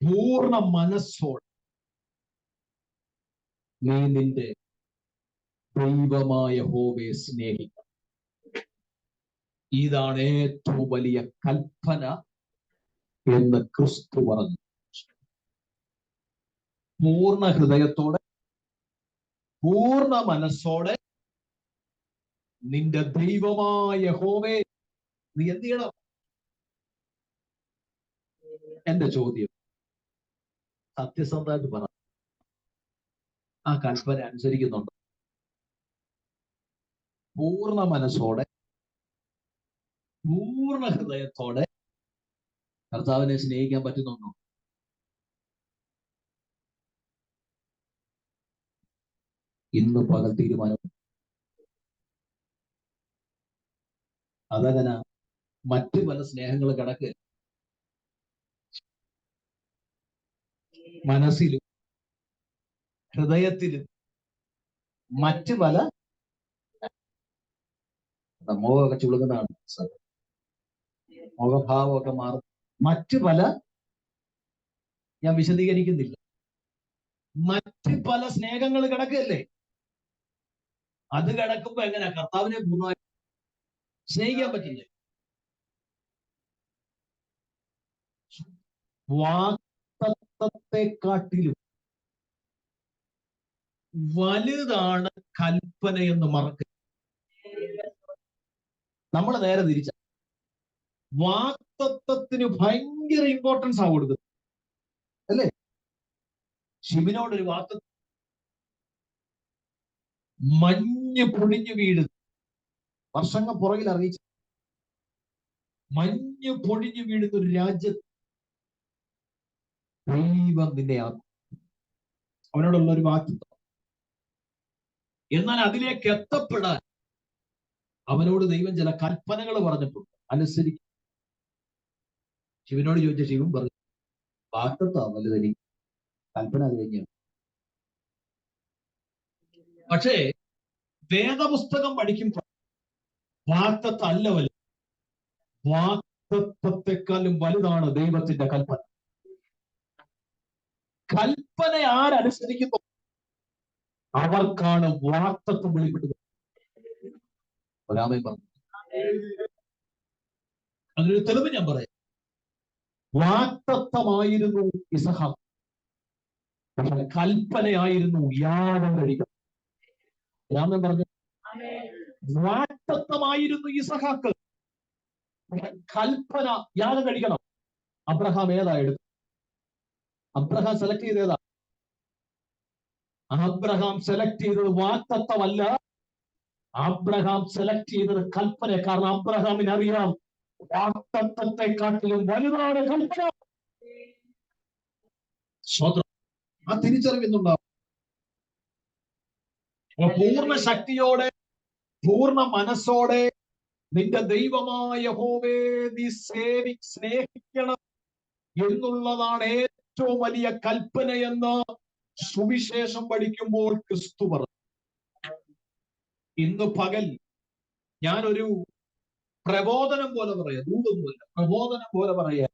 പൂർണ്ണ മനസ്സോട് നീ നിന്റെ ദൈവമായ യഹോവയെ സ്നേഹിക്കണം. ഇതാണ് ഏറ്റവും വലിയ കൽപ്പന എന്ന് ക്രിസ്തു പറഞ്ഞു. പൂർണ്ണ ഹൃദയത്തോടെ, പൂർണ്ണ മനസ്സോടെ നിന്റെ ദൈവമായ യഹോവയെ നീ എന്ത് ചെയ്യണം? എന്റെ ചോദ്യം സത്യസന്ധമായിട്ട് പറ, ആ കൽപ്പന അനുസരിക്കുന്നുണ്ട്? പൂർണ്ണ മനസ്സോടെ, പൂർണ്ണ ഹൃദയത്തോടെ കർത്താവിനെ സ്നേഹിക്കാൻ പറ്റുന്നുണ്ടോ? ഇന്ന് പകൽ തീരുമാനം. അതങ്ങനെ മറ്റു പല സ്നേഹങ്ങൾ കിടക്കുക മനസ്സിലും ഹൃദയത്തിലും. മറ്റു പല മോഹമൊക്കെ ചുളുങ്ങുന്നതാണ്, മുഖഭാവമൊക്കെ മാറും. മറ്റു പല, ഞാൻ വിശദീകരിക്കുന്നില്ല, മറ്റ് പല സ്നേഹങ്ങൾ കിടക്കല്ലേ. അത് കിടക്കുമ്പോ എങ്ങനെ കർത്താവിനെ പൂർണ്ണമായി സ്നേഹിക്കാൻ പറ്റില്ല? വാഗ്ദത്തത്തെക്കാട്ടിലും വലുതാണ് കൽപ്പന എന്ന് മറക്കുക. നമ്മൾ നേരെ തിരിച്ച വാഗ്ദത്തത്തിന് ഭയങ്കര ഇമ്പോർട്ടൻസ് ആ കൊടുക്കുന്നത്, അല്ലേ? ശിവനോടൊരു വാക്ക്, മഞ്ഞ് പൊടിഞ്ഞു വീഴുന്നു, വർഷങ്ങൾ പുറകിൽ അറിയിച്ചു, മഞ്ഞ് പൊടിഞ്ഞു വീഴുന്ന ഒരു രാജ്യത്ത് ദൈവം നിന്നെ ആക്കും. അവനോടുള്ള ഒരു വാക്തത്വം. എന്നാൽ അതിലേക്ക് എത്തപ്പെടാൻ അവനോട് ദൈവം ചില കൽപ്പനകൾ പറഞ്ഞിട്ടുണ്ട്, അനുസരിക്കും. ശിവനോട് ചോദിച്ച ശിവൻ പറഞ്ഞു, വാക്തത്വം വലുതനി, കൽപ്പന അത് കഴിഞ്ഞാണ്. പക്ഷേ വേദപുസ്തകം പഠിക്കുമ്പോൾ വാക്തത്വം അല്ല വലുത്, വാക്തത്വത്തെക്കാളും വലുതാണ് ദൈവത്തിന്റെ കൽപ്പന. കൽപ്പന ആരനുസരിക്കുന്നു അവർക്കാണ് വാക്തത്വം വെളിപ്പെട്ടത്. അതിനൊരു തെളിവ് ഞാൻ പറയാം. വാക്തത്വമായിരുന്നു ഇസഹാക്ക്, പക്ഷെ കൽപ്പനയായിരുന്നു യാഗം കഴിക്കണം. രാമൻ പറഞ്ഞു, വാക്തത്വമായിരുന്നു ഇസഹാക്ക്, കൽപ്പന യാഗം കഴിക്കണം. അബ്രഹാം ഏതാ എടുത്തു? അബ്രഹാം സെലക്ട് ചെയ്തേതാ? അബ്രഹാം സെലക്ട് ചെയ്തത് വാക്തത്വമല്ല, അബ്രഹാം സെലക്ട് ചെയ്തത് കൽപ്പന. കാരണം അബ്രഹാമിന് അറിയാം വാക്തത്വത്തെക്കാട്ടിലും വലുതാണ് കൽപ്പന. സ്വതന്ത്രം ആ തിരിച്ചറിവുന്നുണ്ടാവും. പൂർണ്ണ ശക്തിയോടെ പൂർണ്ണ മനസ്സോടെ നിന്റെ ദൈവമായ യഹോവയെ നീ സ്നേഹിക്കണം എന്നുള്ളതാണ് ഏറ്റവും വലിയ കൽപ്പനയെന്ന് സുവിശേഷം പഠിക്കുമ്പോൾ ക്രിസ്തു പറഞ്ഞു. ഇന്ന് പകൽ ഞാനൊരു പ്രബോധനം പോലെ പറയാം, ദൂതൊന്നുമില്ല, പ്രബോധനം പോലെ പറയാം.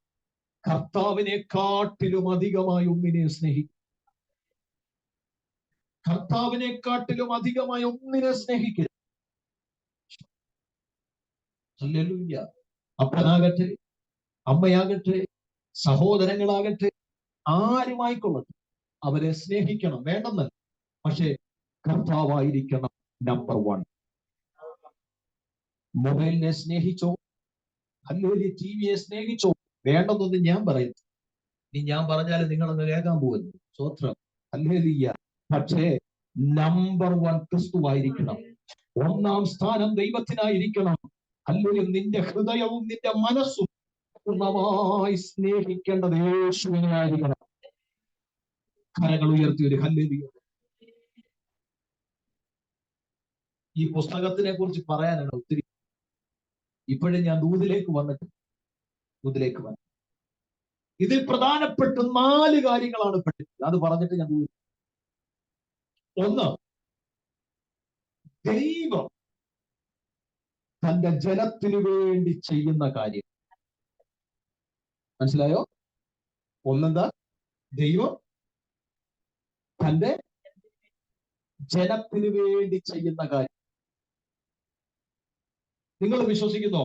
കർത്താവിനെക്കാട്ടിലും അധികമായി ഒന്നിനെ സ്നേഹിക്കും. കർത്താവിനെക്കാട്ടിലും അധികമായി ഒന്നിനെ സ്നേഹിക്കുക. ഹല്ലേലൂയ. അപ്പനാകട്ടെ, അമ്മയാകട്ടെ, സഹോദരങ്ങളാകട്ടെ, ആരുമായിക്കൊള്ളട്ടെ, അവരെ സ്നേഹിക്കണം, വേണ്ടെന്നല്ല. പക്ഷെ കർത്താവായിരിക്കണം നമ്പർ 1. മൊബൈലിനെ സ്നേഹിച്ചോ, അല്ലെങ്കിൽ ടിവിയെ സ്നേഹിച്ചോ, വേണ്ടെന്നൊന്നും ഞാൻ പറയുന്നു. ഇനി ഞാൻ പറഞ്ഞാൽ നിങ്ങളൊന്ന് കേൾക്കാൻ പോകുന്നു. സ്വത്രം. ഹല്ലേലൂയ. പക്ഷേ നമ്പർ 1 ക്രിസ്തുവായിരിക്കണം. 1-ാം സ്ഥാനം ദൈവത്തിനായിരിക്കണം. അല്ലെങ്കിൽ നിന്റെ ഹൃദയവും നിന്റെ മനസ്സും പൂർണ്ണമായി സ്നേഹിക്കേണ്ടത് യേശുവിനെ ആയിരിക്കണം. കരങ്ങൾ ഉയർത്തി ഒരു ഹല്ലേലൂയ. ഈ പുസ്തകത്തിനെ കുറിച്ച് പറയാനാണ് ഒത്തിരി. ഇപ്പോഴും ഞാൻ ദൂതിലേക്ക് വന്നു. ഇതിൽ പ്രധാനപ്പെട്ട 4 കാര്യങ്ങളാണ് പഠിച്ചത്. അത് പറഞ്ഞിട്ട് ഞാൻ ദൂതി. 1, ദൈവം തന്റെ ജനത്തിനു വേണ്ടി ചെയ്യുന്ന കാര്യം. മനസ്സിലായോ? ഒന്നെന്താ? ദൈവം തന്റെ ജനത്തിനു വേണ്ടി ചെയ്യുന്ന കാര്യം. നിങ്ങൾ വിശ്വസിക്കുന്നോ?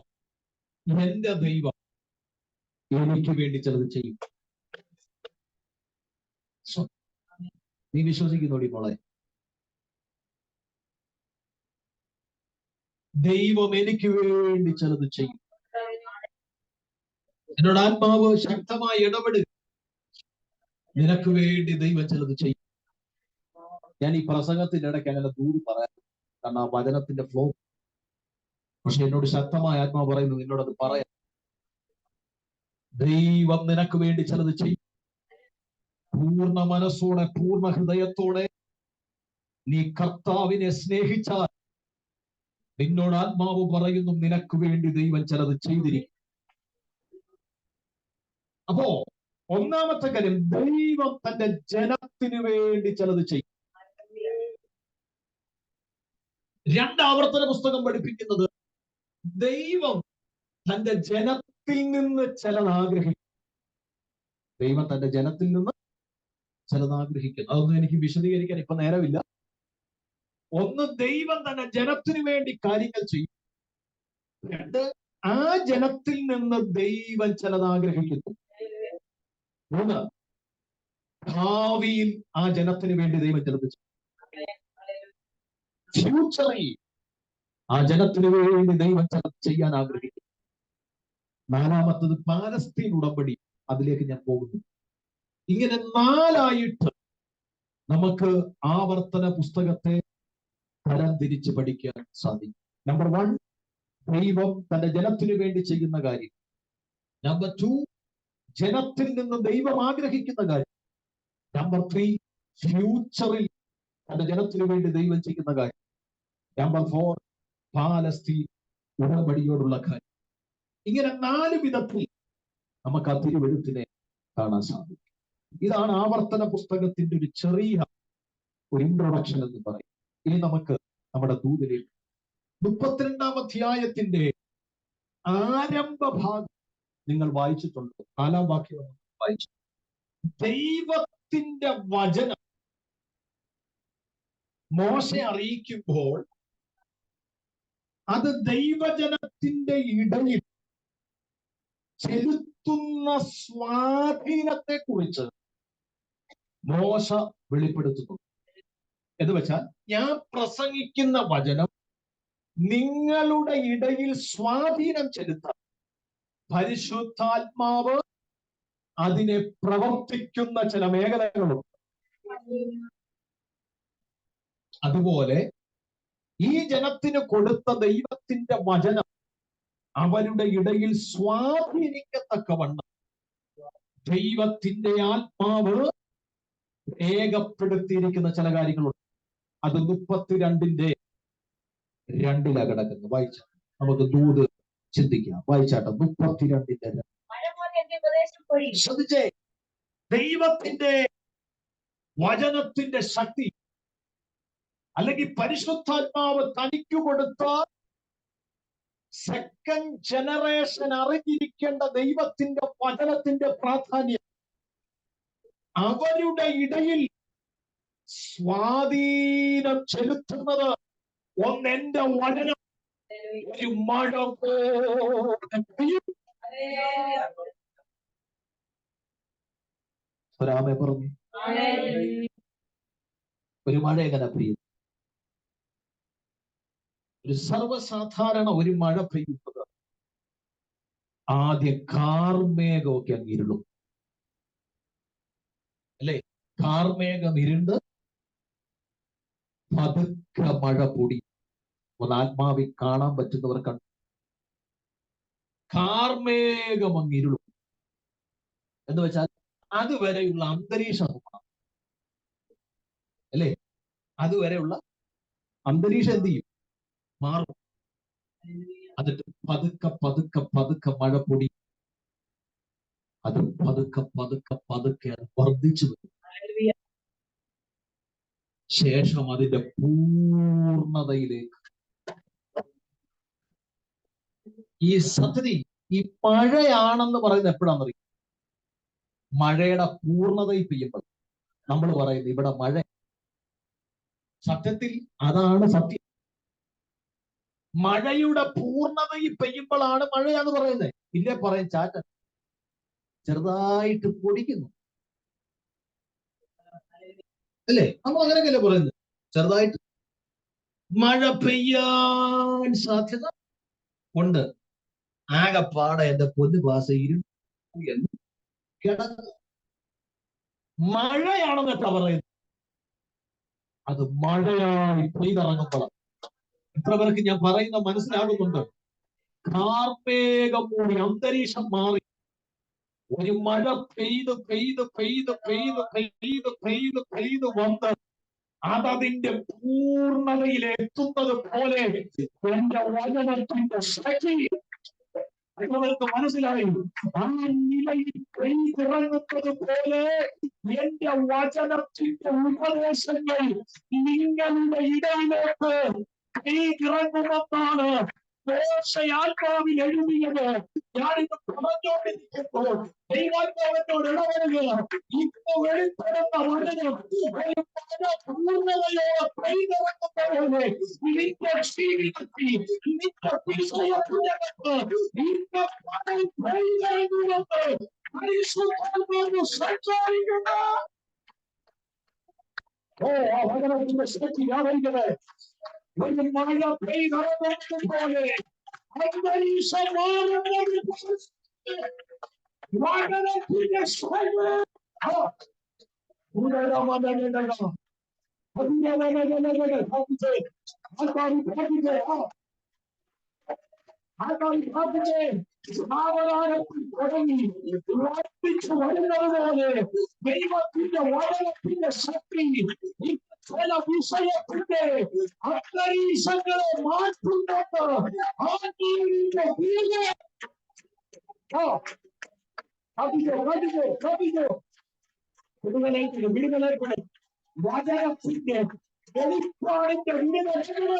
എന്റെ ദൈവം എനിക്ക് വേണ്ടി ചിലത് ചെയ്യും. നീ വിശ്വസിക്കുന്നോടി മോളെ? ദൈവം എനിക്ക് വേണ്ടി ചിലത് ചെയ്യും. എന്നോട് ആത്മാവ് ശക്തമായി ഇടപെടുക. നിനക്ക് വേണ്ടി ദൈവം ചിലത് ചെയ്യും. ഞാൻ ഈ പ്രസംഗത്തിന്റെ ഇടയ്ക്ക് അങ്ങനെ ദൂരി പറയാം, കാരണം ആ വചനത്തിന്റെ ഫ്ലോ. പക്ഷെ എന്നോട് ശക്തമായ ആത്മാവ് പറയുന്നു നിന്നോടത് പറയാം. ദൈവം നിനക്ക് വേണ്ടി ചിലത് ചെയ്യും. പൂർണ്ണ മനസ്സോടെ, പൂർണ്ണ ഹൃദയത്തോടെ നീ കർത്താവിനെ സ്നേഹിച്ചാൽ നിന്നോട് ആത്മാവ് പറയുന്നു നിനക്ക് വേണ്ടി ദൈവം ചിലത് ചെയ്തിരിക്കും. അപ്പോ ഒന്നാമത്തെ കാര്യം, ദൈവം തന്റെ ജനത്തിനു വേണ്ടി ചിലത് ചെയ്യും. 2 ആവർത്തന പുസ്തകം പഠിപ്പിക്കുന്നത് ദൈവം തന്റെ ജനത്തിൽ നിന്ന് ചിലത് ആഗ്രഹിക്കും. ദൈവം തന്റെ ജനത്തിൽ നിന്ന് ചിലത് ആഗ്രഹിക്കും. അതൊന്നും എനിക്ക് വിശദീകരിക്കാൻ ഇപ്പൊ നേരമില്ല. 1, ദൈവം തന്റെ ജനത്തിനു വേണ്ടി കാര്യങ്ങൾ ചെയ്യും. 2, ആ ജനത്തിൽ നിന്ന് ദൈവം ചിലത് ആഗ്രഹിക്കുന്നു. 3, ഭാവിയിൽ ആ ജനത്തിന് വേണ്ടി ദൈവം ചിലത് ചെയ്യും. ഫ്യൂച്ചറിൽ ആ ജനത്തിന് വേണ്ടി ദൈവം ചിലത് ചെയ്യാൻ ആഗ്രഹിക്കുന്നു. 4-മത്തത് പാലസ്തീൻ ഉടമ്പടി. അതിലേക്ക് ഞാൻ പോകുന്നു. ഇങ്ങനെ 4ആയിട്ട് നമുക്ക് ആവർത്തന പുസ്തകത്തെ തരംതിരിച്ച് പഠിക്കാൻ സാധിക്കും. നമ്പർ 1, ദൈവം തന്റെ ജനത്തിനു വേണ്ടി ചെയ്യുന്ന കാര്യം. നമ്പർ 2, ജനത്തിൽ നിന്ന് ദൈവം ആഗ്രഹിക്കുന്ന കാര്യം. നമ്പർ 3, ഫ്യൂച്ചറിൽ തന്റെ ജനത്തിനു വേണ്ടി ദൈവം ചെയ്യുന്ന കാര്യം. നമ്പർ 4, പാലസ്തീൻ ഉടമ്പടിയോടുള്ള കാര്യം. ഇങ്ങനെ 4 വിധത്തിൽ നമുക്ക് ആ തിരുവെഴുത്തിനെ കാണാൻ സാധിക്കും. ഇതാണ് ആവർത്തന പുസ്തകത്തിന്റെ ഒരു ചെറിയ ഒരു ഇൻട്രൊഡക്ഷൻ എന്ന് പറയും. ഇനി നമുക്ക് നമ്മുടെ ദൂതിലേക്ക് 32-ാം അധ്യായത്തിന്റെ ആരംഭ ഭാഗം നിങ്ങൾ വായിച്ചിട്ടുണ്ട്. 4-ാം വാക്യം വായിച്ചു. ദൈവത്തിന്റെ വചനം മോശെ അറിയിക്കുമ്പോൾ അത് ദൈവജനത്തിന്റെ ഇടയിൽ ചെലുത്തുന്ന സ്വാധീനത്തെ കുറിച്ച് മോശ വെളിപ്പെടുത്തുന്നു. എന്ന് വെച്ചാൽ, ഞാൻ പ്രസംഗിക്കുന്ന വചനം നിങ്ങളുടെ ഇടയിൽ സ്വാധീനം ചെലുത്താൻ പരിശുദ്ധാത്മാവ് അതിനെ പ്രവർത്തിക്കുന്ന ചില മേഖലകളുണ്ട്. അതുപോലെ ഈ ജനത്തിന് കൊടുത്ത ദൈവത്തിന്റെ വചനം അവരുടെ ഇടയിൽ സ്വാധീനിക്കത്തക്കവണ്ണം ദൈവത്തിന്റെ ആത്മാവ് രേഖപ്പെടുത്തിയിരിക്കുന്ന ചില കാര്യങ്ങളുണ്ട്. അത് 32-ന്റെ 2 കിടക്കുന്നത്. വായിച്ച നമുക്ക് ദൂത് ചിന്തിക്കാം. വായിച്ചാട്ടെ 32 ശ്രദ്ധിച്ചേ. ദൈവത്തിന്റെ വചനത്തിന്റെ ശക്തി അല്ലെങ്കിൽ പരിശുദ്ധാത്മാവ് തനിക്ക് കൊടുത്ത സെക്കൻഡ് ജനറേഷൻ അറിഞ്ഞിരിക്കേണ്ട ദൈവത്തിന്റെ വചനത്തിന്റെ പ്രാധാന്യം അവരുടെ ഇടയിൽ സ്വാധീനം ചെലുത്തുന്നത് എന്റെ വചനം ഒരു മഴ ഒരാമെ പറഞ്ഞു. ഒരു മഴ എങ്ങനെ പെയ്യും? ഒരു സർവ്വസാധാരണ ഒരു മഴ പെയ്യുന്നത് ആദ്യം കാർമേഘമൊക്കെ അങ്ങ് ഇരുളും അല്ലേ? കാർമേഘം ഇരുണ്ട് പതുക്കെ മഴ പൊടി. ഒന്ന് ആത്മാവിൽ കാണാൻ പറ്റുന്നവർ കണ്ടു. കാർമേഘം അങ്ങ് ഇരുളും എന്ന് വെച്ചാൽ അതുവരെയുള്ള അന്തരീക്ഷം അല്ലേ? അതുവരെയുള്ള അന്തരീക്ഷം എന്ത് ചെയ്യും? മാറും. എന്നിട്ട് പതുക്കെ പതുക്കെ പതുക്കെ മഴ പൊടി. അത് പതുക്കെ പതുക്കെ പതുക്കെ അത് വർദ്ധിച്ചു വരും. ശേഷം അതിന്റെ പൂർണ്ണതയിലേക്ക് ഈ സത്യതി ഈ മഴയാണെന്ന് പറയുന്നത് എപ്പോഴാണെന്നറിയും? മഴയുടെ പൂർണ്ണതയിൽ പെയ്യുമ്പോൾ നമ്മൾ പറയുന്നത് ഇവിടെ മഴ. സത്യത്തിൽ അതാണ് സത്യം. മഴയുടെ പൂർണ്ണതയിൽ പെയ്യുമ്പോഴാണ് മഴയാന്ന് പറയുന്നത്. ഇല്ലേ പറയും ചാറ്റ ചെറുതായിട്ട് പൊടിക്കുന്നു അല്ലേ? നമ്മൾ അങ്ങനെയൊക്കെയല്ലേ പറയുന്നത്. ചെറുതായിട്ട് മഴ പെയ്യാൻ സാധ്യത ഉണ്ട്. ആകെപ്പാടെ എന്റെ പൊന്നു ഭാഷയിലും കിടന്നു. മഴയാണെന്നൊക്കെ പറയുന്നത് അത് മഴയായി പെയ്തിറങ്ങുമ്പോഴാണ്. എത്ര പേർക്ക് ഞാൻ പറയുന്ന മനസ്സിലാകുന്നുണ്ട്? കാർമേഘം മൂടി അന്തരീക്ഷം മാറി ഒരു മഴ പെയ്ത് പെയ്ത് പെയ്ത് പെയ്ത് പെയ്ത് പെയ്ത് പെയ്ത് വന്ന് അതതിന്റെ പൂർണ്ണതയിൽ എത്തുന്നത് പോലെ എന്റെ വചനത്തിന്റെ ശക്തി നിങ്ങൾക്ക് മനസ്സിലായി. ആ നിലയിൽ പെയ്തിറങ്ങുന്നത് പോലെ എന്റെ വചനത്തിന്റെ ഉപദേശങ്ങൾ നിങ്ങളുടെ ഇടയിലേക്ക് പെയ്തിറങ്ങുമെന്നാണ് ആത്മാവിൽ എഴുതിയത്. ഞാനിത് പറഞ്ഞുകൊണ്ടിരിക്കുമ്പോൾ ദൈവാത്മാവിനോട് ഇടപെടുക. ഇപ്പൊ വെളിപ്പെടുന്ന വചനം ഒരു പൂർണ്ണതയോടെ പെയ്തിറങ്ങുന്നവരെ നിന്റെ ജീവിതത്തിൽ നിന്റെ വിഷയത്തിനകത്ത് നിന്റെ പെയ്തിറങ്ങുന്നത് പരിശുദ്ധാത്മാവ് സംസാരിക്കുക. ആ വചനത്തിന്റെ ശക്തി ആവരുന്നത്. ഒരു മഴ പെയ്തിറങ്ങുന്നത് പോലെ അന്തരീക്ഷം മാറുന്നത് വചനത്തിന്റെ തുടങ്ങി വർദ്ധിച്ചു വരുന്നത് പോലെ ദൈവത്തിന്റെ വചനത്തിന്റെ ശക്തി ചില വിഷയത്തിന്റെ അന്തരീക്ഷങ്ങളെ മാറ്റുന്നുണ്ട്. വിടുതലേർപ്പെടും വചനത്തിന്റെ വെളിപ്പാടിന്റെ വിടുതലുകൾ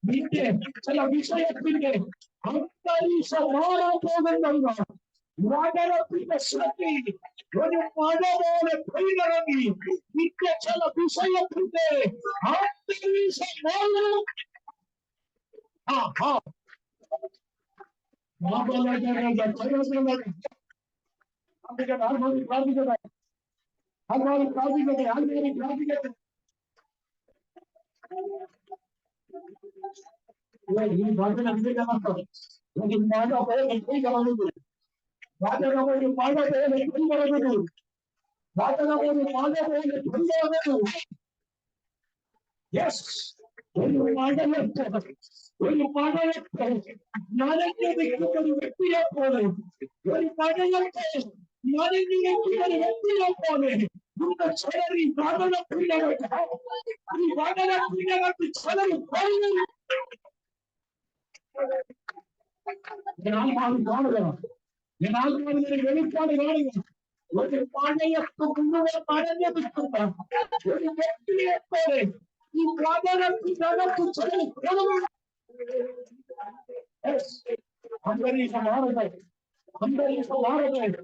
നിന്റെ ചില വിഷയത്തിന്റെ അന്തരീക്ഷം മാറാൻ പോകുന്നുണ്ട്. വചനത്തിന്റെ ശക്തി ഒരു മഴ പോലെ പെയ്തിറങ്ങി നിന്റെ ചില വിഷയത്തിന്റെ അന്തരീക്ഷം മാറും. ഈ വചനം ഒരു മഴ പോലെ പെയ്തിറങ്ങുന്നു. വചനം ഒരു മഴ പോലെ പെയ്തിറങ്ങുന്നു. വചനം ഒരു മഴ പോലെ പെയ്തിറങ്ങുന്നു. ഒരു മഴയത്ത് നനഞ്ഞു നിൽക്കുന്ന ഒരു വ്യക്തിയെ പോലെ ഒരു മഴയത്ത് നനഞ്ഞു നിൽക്കുന്ന ഒരു വ്യക്തിയെ പോലെ ഇന്ന് ചിലർ ഈ വചനത്തിനകത്ത് ചിലർ ആത്മാവിൽ കാണുക, ഞാൻ ആത്മാവിന്റെ വെളിപ്പാട് കാണുക. ഒരു പഴയത്ത് മുഴുവൻ മറഞ്ഞു നിൽക്കുന്ന ഒരു വ്യക്തിയെ പോലെ ഈ വചനത്തിനകത്ത് ചിലർ കാണുക. അന്തരീക്ഷം മാറുന്നത്, അന്തരീക്ഷം മാറുന്നത്.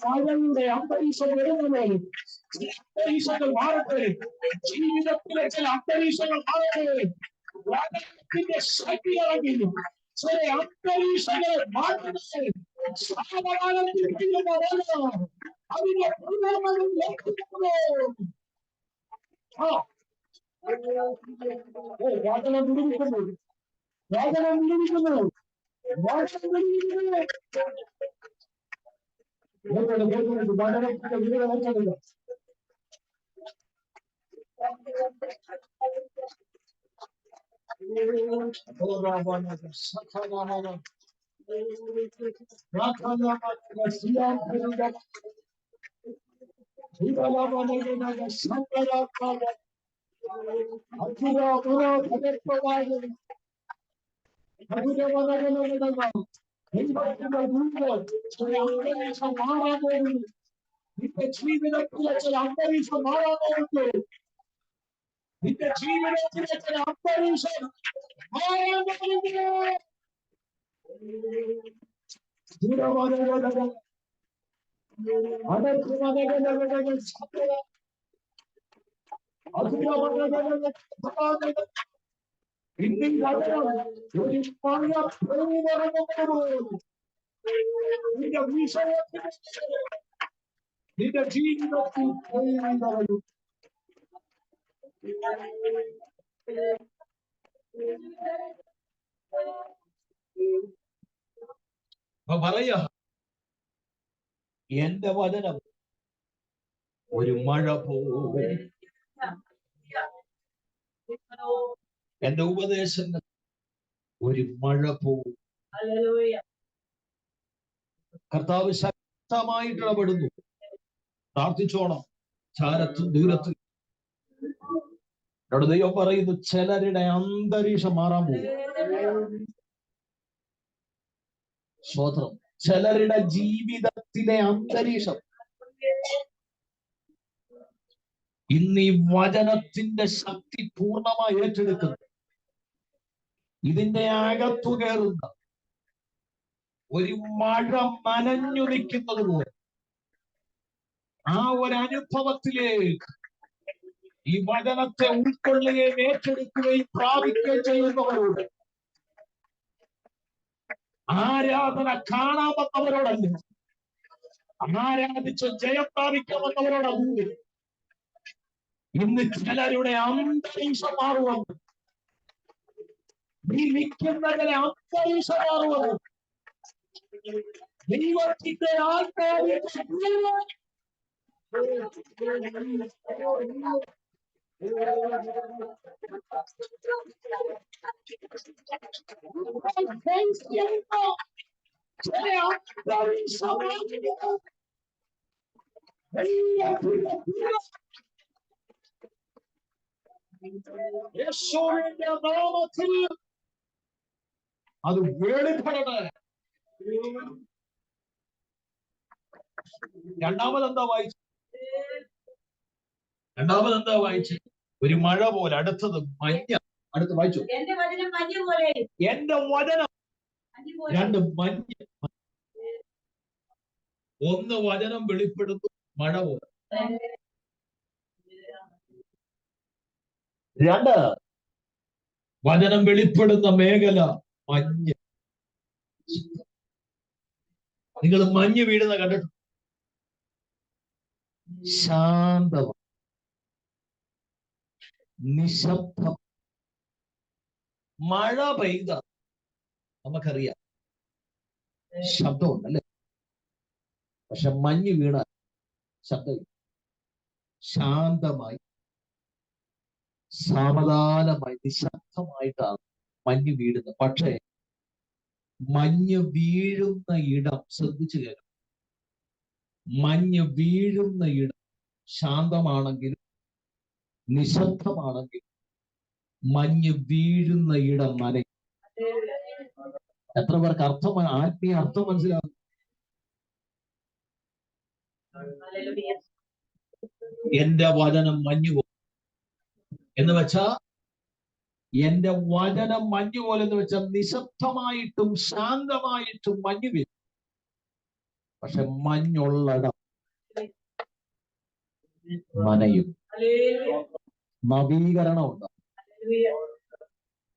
പഴയുടെ അന്തരീക്ഷം വരുന്നത്, അന്തരീക്ഷങ്ങൾ മാറട്ടെ. ജീവിതത്തിലെ ചില അന്തരീക്ഷങ്ങൾ മാറട്ടെ. വചനത്തിന്റെ ശക്തി ഇറങ്ങുന്നു. ചില അന്തരീക്ഷങ്ങളെ മാറ്റുന്നത് സമാധാനത്തിൽ അതിന്റെ പൂർണ്ണതയും ലഭിക്കുന്നു. വചനം വിടുവിക്കുന്നു, വചനം വിടുവിക്കുന്നു, വചനം വിടുവിക്കുന്നു. വചനത്തിന്റെ വിടുതൽ നിന്റെ ജീവിതത്തിലെ ചില അന്തരീക്ഷം മാറാൻ പോകുന്നു. നിന്റെ ജീവിതത്തിലെ ചില അന്തരീക്ഷം മാറാൻ പോകുന്നു. നിന്റെ വിഷയത്തിൽ നിന്റെ ജീവിതത്തിൽ പറയാ, എന്റെ വചനം ഒരു മഴ പോലെ, എന്റെ ഉപദേശങ്ങൾ ഒരു മഴ പോലെ. കർത്താവ് ശക്തമായിട്ട് ഇടപെടുന്നു. പ്രാർത്ഥിച്ചോണം. ചാരത്തും ദൂരത്തും എന്നോട് ദൈവം പറയുന്നു, ചിലരുടെ അന്തരീക്ഷം മാറാൻ പോകും. സ്വതന്ത്രം. ചിലരുടെ ജീവിതത്തിലെ അന്തരീക്ഷം ഇന്ന് ഈ വചനത്തിന്റെ ശക്തി പൂർണ്ണമായി ഏറ്റെടുക്കുന്നു. ഇതിന്റെ അകത്തു കയറുന്ന ഒരു മഴ നനഞ്ഞു നിൽക്കുന്നത് പോലെ ആ ഒരു അനുഭവത്തിലേക്ക് ഈ വചനത്തെ ഉൾക്കൊള്ളുകയും ഏറ്റെടുക്കുകയും പ്രാപിക്കുകയും ചെയ്യുന്നവരോട്, ആരാധന കാണാമെന്നവരോടല്ല, ആരാധിച്ച് ജയം പ്രാപിക്കാമെന്നവരോടല്ല, ഇന്ന് ചിലരുടെ അന്തരീക്ഷം മാറുമെന്ന്, നീ നിൽക്കുന്നതിലെ അന്തരീക്ഷം മാറുമെന്ന് ദൈവത്തിന്റെ ആത്മാവിന്റെ യേശുവിന്റെ നാമത്തിൽ അത് വെളിപ്പെടട്ടെ. രണ്ടാമതെന്താ വായിച്ചു? ഒരു മഴ പോലെ. അടുത്തത് മഞ്ഞ. അടുത്ത് വായിച്ചു. എന്റെ വചനം, രണ്ട് മഞ്ഞ. ഒന്ന് വചനം വെളിപ്പെടുന്നു, മഴ പോലെ. രണ്ട്, വചനം വെളിപ്പെടുന്ന മേഖല മഞ്ഞ്. നിങ്ങൾ മഞ്ഞ് വീഴുന്ന കണ്ടിട്ടുണ്ട്? ശാന്തം, നിശബ്ദം. മഴ പെയ്ത നമുക്കറിയാം ശബ്ദമുണ്ടല്ലേ, പക്ഷെ മഞ്ഞ് വീണ ശബ്ദം. ശാന്തമായി, സാവധാനമായി, നിശബ്ദമായിട്ടാണ് മഞ്ഞ് വീഴുന്നത്. പക്ഷേ മഞ്ഞ് വീഴുന്ന ഇടം ശ്രദ്ധിച്ചു കേൾക്കണം. മഞ്ഞ് വീഴുന്ന ഇടം ശാന്തമാണെങ്കിലും നിശബ്ദമാണെങ്കിലും മഞ്ഞ് വീഴുന്ന ഇടം നനയും. എത്ര പേർക്ക് ആത്മീയ അർത്ഥം മനസ്സിലാകും? എന്റെ വചനം മഞ്ഞുപോലെ എന്ന് വെച്ചാ, എന്റെ വചനം മഞ്ഞുപോലെ എന്ന് വെച്ചാൽ നിശബ്ദമായിട്ടും ശാന്തമായിട്ടും മഞ്ഞ് വീഴും. പക്ഷെ മഞ്ഞുള്ളിടം നനയും. നവീകരണം ഉണ്ടാവും.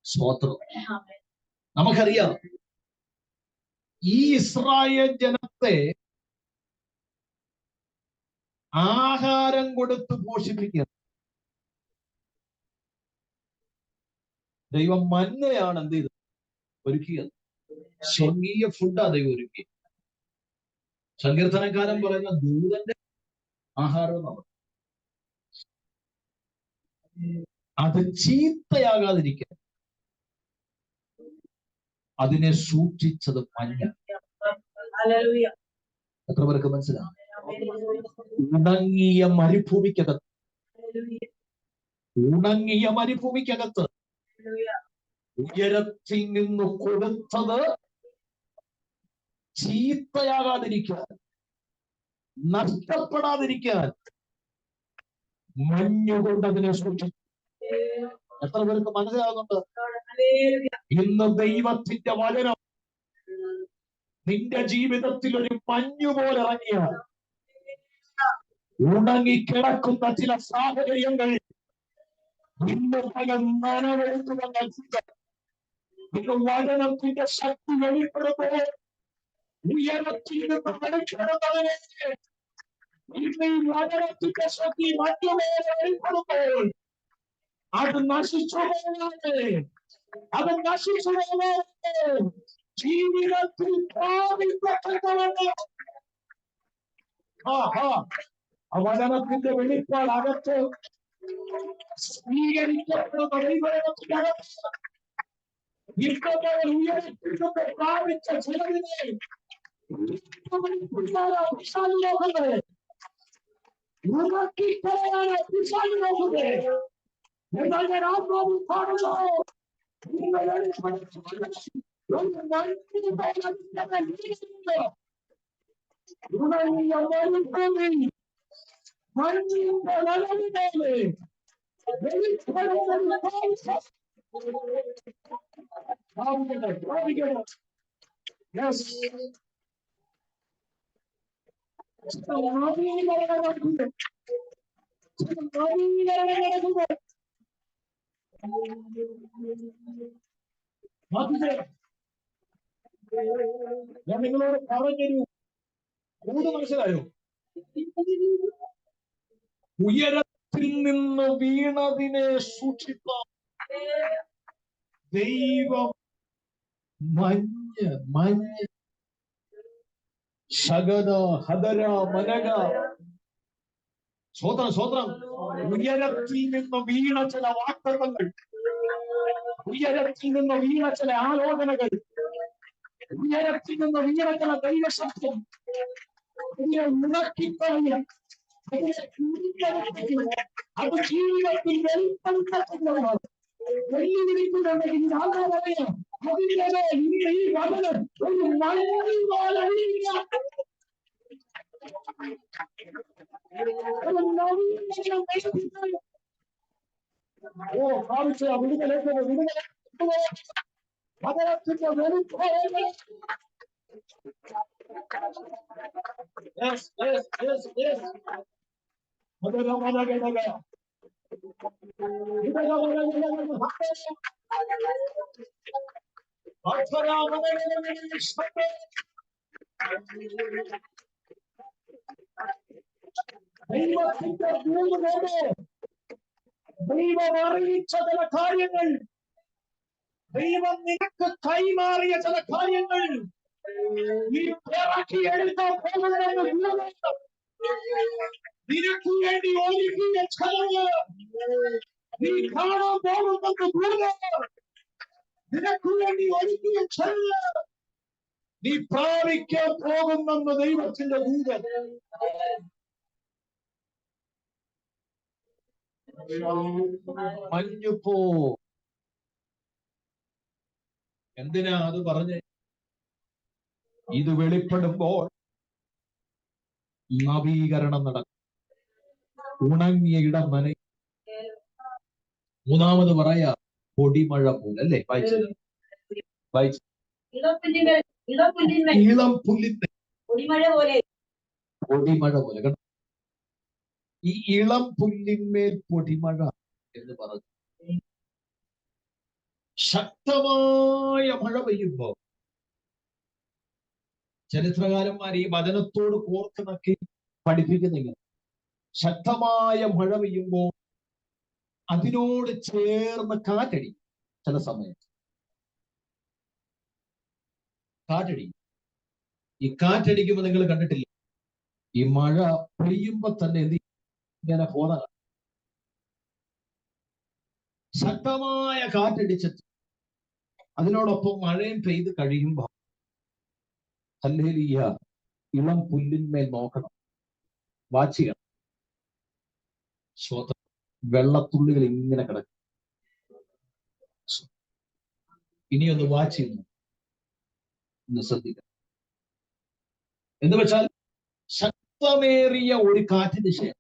സ്തോത്രം. നമുക്കറിയാം, ഈ ഇസ്രായേൽ ജനത്തെ ആഹാരം കൊടുത്ത് പോഷിപ്പിക്കുക. ദൈവം മന്നയാണ് എന്ത് ചെയ്തത്? ഒരുക്കിയത്. സ്വർഗീയ ഫുഡാ ദൈവം ഒരുക്കി. സങ്കീർത്തനക്കാരൻ പറയുന്ന ദൂതന്റെ ആഹാരം നമ്മൾ അത് ചീത്തയാകാതിരിക്കാൻ അതിനെ സൂക്ഷിച്ചത് മഞ്ഞ. എത്ര പേർക്ക് മനസ്സിലാവും? ഉണങ്ങിയ മരുഭൂമിക്കകത്ത് ഉയരത്തിൽ നിന്ന് കൊടുത്തത് ചീത്തയാകാതിരിക്കാൻ, നഷ്ടപ്പെടാതിരിക്കാൻ മഞ്ഞുകൊണ്ട് അതിനെ സൂക്ഷിച്ചു. എത്ര പേർക്ക് മനസ്സിലാകുന്നുണ്ട്? ഇന്ന് ദൈവത്തിന്റെ വചനം നിന്റെ ജീവിതത്തിൽ ഒരു മഞ്ഞുപോലെ ഇറങ്ങിയാൽ, ഉണങ്ങിക്കിടക്കുന്ന ചില സാഹചര്യങ്ങൾ ഇന്ന് നനവെടുക്കുമെന്ന് ഇന്ന് വചനത്തിന്റെ ശക്തി വെളിപ്പെടുമ്പോൾ, ഉയരത്തിൽ നിന്ന് വെളിപ്പെടുന്നതിനെ ഇന്ന് ഈ വചനത്തിന്റെ ശക്തി മറ്റുമേലെ വെളിപ്പെടുമ്പോൾ അത് നശിച്ചു പോകാതെ, ജീവിതത്തിൽ പ്രാപിക്കപ്പെട്ടവന് വചനത്തിന്റെ വെളിപ്പാട് അകത്ത് സ്വീകരിക്കപ്പെടുന്ന ദൈവത്തിനകത്ത് ഇപ്പോൾ ഉയരത്തിൽ നിന്ന് പ്രാപിച്ച ചിലതിനെ പിശാചുനോക്കുന്നത്, ഉണക്കിക്കളയാൻ പിശാചുനോക്കുന്നത്. എന്നാൽ ഞാൻ ആത്മാവിൽ കാണുന്നു, ഉണങ്ങിയ മരുഭൂമി മഞ്ഞിന്റെ നനവിനേലെ വെളിപ്പെടുന്ന ഞാൻ നിങ്ങളോട് പറഞ്ഞൊരു കൂട് മനസ്സിലായോ? ഉയരത്തിൽ നിന്ന് വീണതിനെ സൂക്ഷിക്കാൻ ദൈവം മഞ്ഞ് ശകന ഹദര മനക സ്വതന്ത്രം ഉയരത്തിൽ നിന്ന് വീണ ചില വാർത്തകൾ, ഉയരത്തിൽ നിന്ന് വീണ ചില ആലോചനകൾ, ഉയരത്തിൽ നിന്ന് വീണ ചില ദൈവശബ്ദം ഉണക്കിക്കളഞ്ഞ അത് ജീവിതത്തിൽ വെളിപ്പെടുത്തുന്നതാണ്. വെല്ലുവിളിക്കുന്നുണ്ടെങ്കിൽ ഞാൻ പറയാം, അതിൻ്റെ ഈ വചനം ഒരു മഞ്ഞുപോലെയല്ല, ഭാവിച്ച വിടുതലേക്ക് വചനത്തിന്റെ വെളിപ്പാട്. ദൈവത്തിന്റെ ദൂതനോട് ദൈവം അറിയിച്ച ചില കാര്യങ്ങൾ, ദൈവം നിനക്ക് കൈമാറിയ ചില കാര്യങ്ങൾ നീ പിറക്കിയെടുക്കാൻ പോകുന്നതെന്ന് നിനക്ക് വേണ്ടി ഒരുക്കിയ ചെലവ് നീ കാണാൻ പോകുന്നത് ദൂരം, നിനക്ക് വേണ്ടി ഒരുക്കിയ ചെലവ് നീ പ്രാപിക്കാൻ പോകുന്നെന്ന് ദൈവത്തിന്റെ ദൂതൻ. മഞ്ഞുപോ. എന്തിനാ അത് പറഞ്ഞ്? ഇത് വെളിപ്പെടുമ്പോൾ നവീകരണം നടക്കും. ഉണങ്ങിയ ഇടം നനയും. മൂന്നാമത് പറയാ പൊടിമഴ പോലെ. അല്ലേ? വായിച്ചത് ഇളം പുല്ലിന്മേൽ പൊടിമഴ പോലെ. കണ്ടോ? ഈ ഇളം പുല്ലിന്മേൽ പൊടിമഴ എന്ന് പറഞ്ഞു. ശക്തമായ മഴ പെയ്യുമ്പോ ചരിത്രകാരന്മാർ ഈ വചനത്തോട് കോർത്തിണക്കി പഠിപ്പിക്കുന്നില്ല. ശക്തമായ മഴ പെയ്യുമ്പോൾ അതിനോട് ചേർന്ന് കാറ്റടിക്കും. ചില സമയത്ത് കാറ്റടിക്കും. ഈ കാറ്റടിക്കുമ്പോൾ നിങ്ങൾ കണ്ടിട്ടില്ല, ഈ മഴ പെയ്യുമ്പോ തന്നെ ഇങ്ങനെ പോന്ന ശക്തമായ കാറ്റടിച്ചിട്ട് അതിനോടൊപ്പം മഴയും പെയ്ത് കഴിയുമ്പോ ഹല്ലേലൂയ ഇളം പുല്ലിന്മേൽ നോക്കണം, വാച്ച് ചെയ്യണം. ശ്രോത വെള്ളത്തുള്ളികൾ ഇങ്ങനെ കിടക്കും. ഇനിയൊന്ന് വാച്ച് ചെയ്യുന്നു, ഒന്ന് ശ്രദ്ധിക്കണം. എന്ന് വെച്ചാൽ ശക്തമേറിയ ഒരു കാറ്റിന് ശേഷം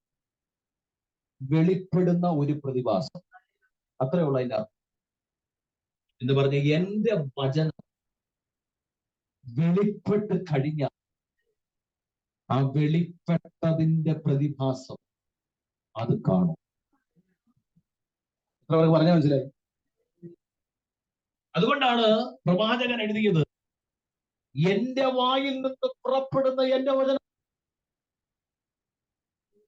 വെളിപ്പെടുന്ന ഒരു പ്രതിഭാസം. അത്രയുള്ള അതിന്റെ അർത്ഥം. എന്ന് പറഞ്ഞ എന്റെ വചനം വെളിപ്പെട്ട് കഴിഞ്ഞ ആ വെളിപ്പെട്ടതിന്റെ പ്രതിഭാസം അത് കാണും. പറഞ്ഞാൽ മനസ്സിലായി? അതുകൊണ്ടാണ് പ്രവാചകൻ എഴുതിയത്, എന്റെ വായിൽ നിന്ന് പുറപ്പെടുന്ന എന്റെ വചനം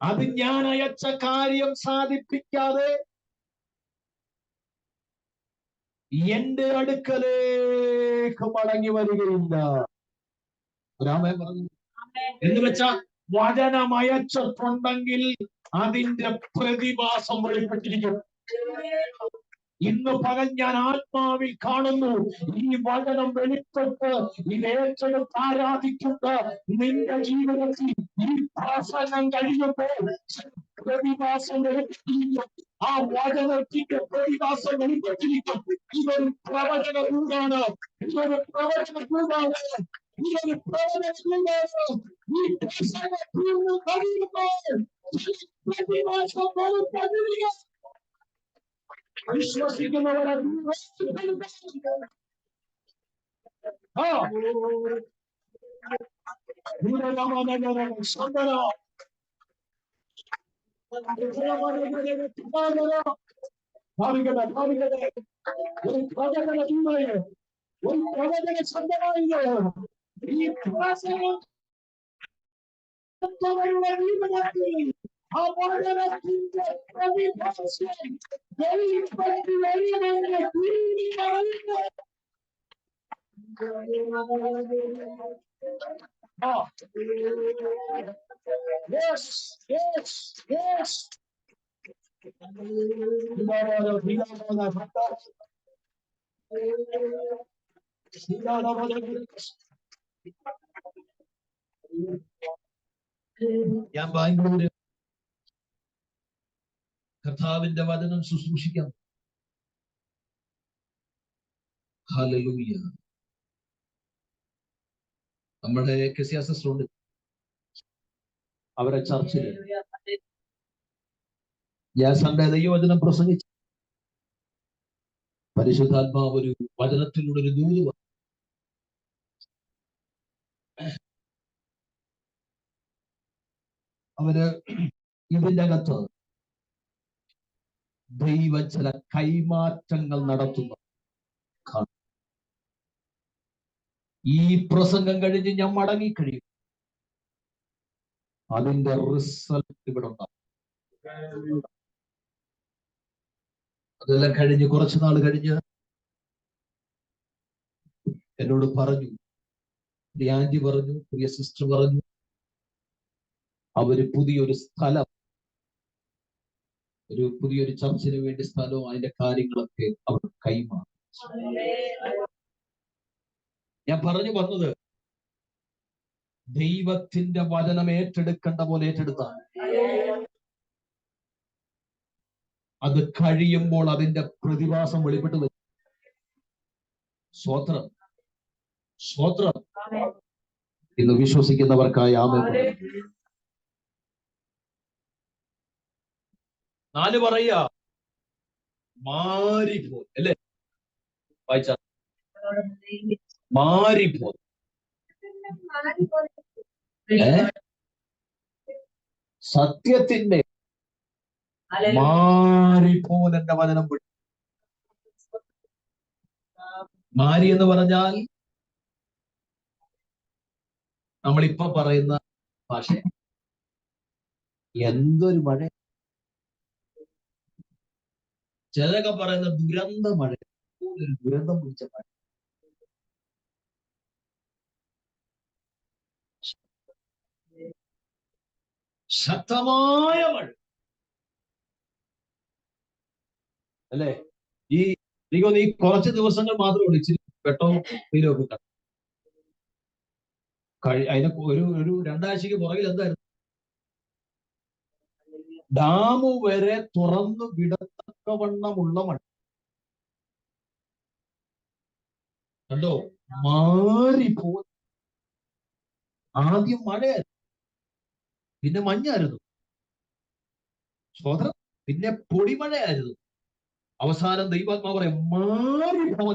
അത് ഞാൻ അയച്ച കാര്യം സാധിപ്പിക്കാതെ എന്റെ അടുക്കലേക്ക് മടങ്ങി വരികയില്ല. രാമൻ പറഞ്ഞു. എന്ന് വെച്ചാൽ വചനം അയച്ചിട്ടുണ്ടെങ്കിൽ അതിന്റെ പ്രതിഭാസം വെളിപ്പെട്ടിരിക്കും. ഇന്ന് പകൽ ഞാൻ ആത്മാവിൽ കാണുന്നു, ഈ വചനം വെളിപ്പെട്ട് ഇതേറ്റെടുത്ത് ആരാധിക്കുന്ന നിന്റെ ജീവിതത്തിൽ ഈ പ്രസംഗം കഴിയുമ്പോൾ പ്രതിഭാസം വെളിപ്പെട്ടിരിക്കും. ആ വചനത്തിന്റെ പ്രതിഭാസം വെളിപ്പെട്ടിരിക്കും. ഇതൊരു പ്രവചന രൂപമാണ്, ഇതൊരു പ്രവചന രൂപമാണ്, ഇതൊരു പ്രവചന രൂപമാണ്. ഈ പ്രസംഗം കഴിയുമ്പോൾ പ്രതിഭാസം വെളിപ്പെട്ടിരിക്കും. വിശ്വസിക്കുന്നവരെ ഞാൻ ബാംഗ്ലൂര് കർത്താവിന്റെ വചനം ശുശ്രൂഷിക്കാം. ഹല്ലേലൂയ. നമ്മുടെ സിസ്റ്ററുണ്ട്, അവരെ ചർച്ചില് ഞാൻ സൺഡേ ദൈവവചനം പ്രസംഗിച്ചു. പരിശുദ്ധാത്മാവ് ഒരു വചനത്തിലൂടെ ഒരു ദൂത് വന്നു. അവര് ഇതിന്റെ അകത്ത് ദൈവം ചില കൈമാറ്റങ്ങൾ നടത്തുന്നു. ഈ പ്രസംഗം കഴിഞ്ഞ് ഞാൻ മടങ്ങിക്കഴിയും, അതിന്റെ റിസൾട്ട് ഇവിടെ ഉണ്ടാവും. അതെല്ലാം കഴിഞ്ഞ് കുറച്ചു നാൾ കഴിഞ്ഞ് എന്നോട് പറഞ്ഞു, ആന്റി പറഞ്ഞു, പ്രിയ സിസ്റ്റർ പറഞ്ഞു, അവര് പുതിയൊരു സ്ഥലം, ഒരു പുതിയൊരു ചർച്ചിന് വേണ്ടി സ്ഥലവും അതിന്റെ കാര്യങ്ങളൊക്കെ അവർ കൈമാറി. ഞാൻ പറഞ്ഞു വന്നത്, ദൈവത്തിന്റെ വചനം ഏറ്റെടുക്കേണ്ട പോലെ ഏറ്റെടുത്താൽ അത് കഴിയുമ്പോൾ അതിന്റെ പ്രതിഭാസം വെളിപ്പെട്ട് വരും. സ്വോത്രം, സ്വോത്രം. ഇന്ന് വിശ്വസിക്കുന്നവർക്കായി ആമേൻ. 4 പറയാ മാറിപ്പോ അല്ലേ? വായിച്ച മാറിപ്പോ. സത്യത്തിന്റെ മാറിപ്പോൻ എന്റെ വചനം. മാരി എന്ന് പറഞ്ഞാൽ നമ്മളിപ്പോ പറയുന്ന ഭാഷ. എന്തൊരു മഴ! ചിലരൊക്കെ പറയുന്ന ദുരന്ത മഴ, ഒരു ദുരന്തം പിടിച്ച മഴ. ശക്തമായ മഴ അല്ലേ? ഈ കുറച്ച് ദിവസങ്ങൾ മാത്രമേ ഉള്ളൂ ഇച്ചിരി പെട്ടെന്ന് തീരൊക്കെ കണ്ടു. അതിന് ഒരു 2 ആഴ്ചക്ക് പുറകിൽ എന്തായിരുന്നു? ഡാമു വരെ തുറന്നു വിടത്തക്കവണ്ണമുള്ള മഴ. കണ്ടോ? മാറിപ്പോ. ആദ്യം മഴയായിരുന്നു, പിന്നെ മഞ്ഞായിരുന്നു, സോദരം, പിന്നെ പൊടിമഴയായിരുന്നു. അവസാനം ദൈവാത്മാവ് പറയും മാറിപ്പോ.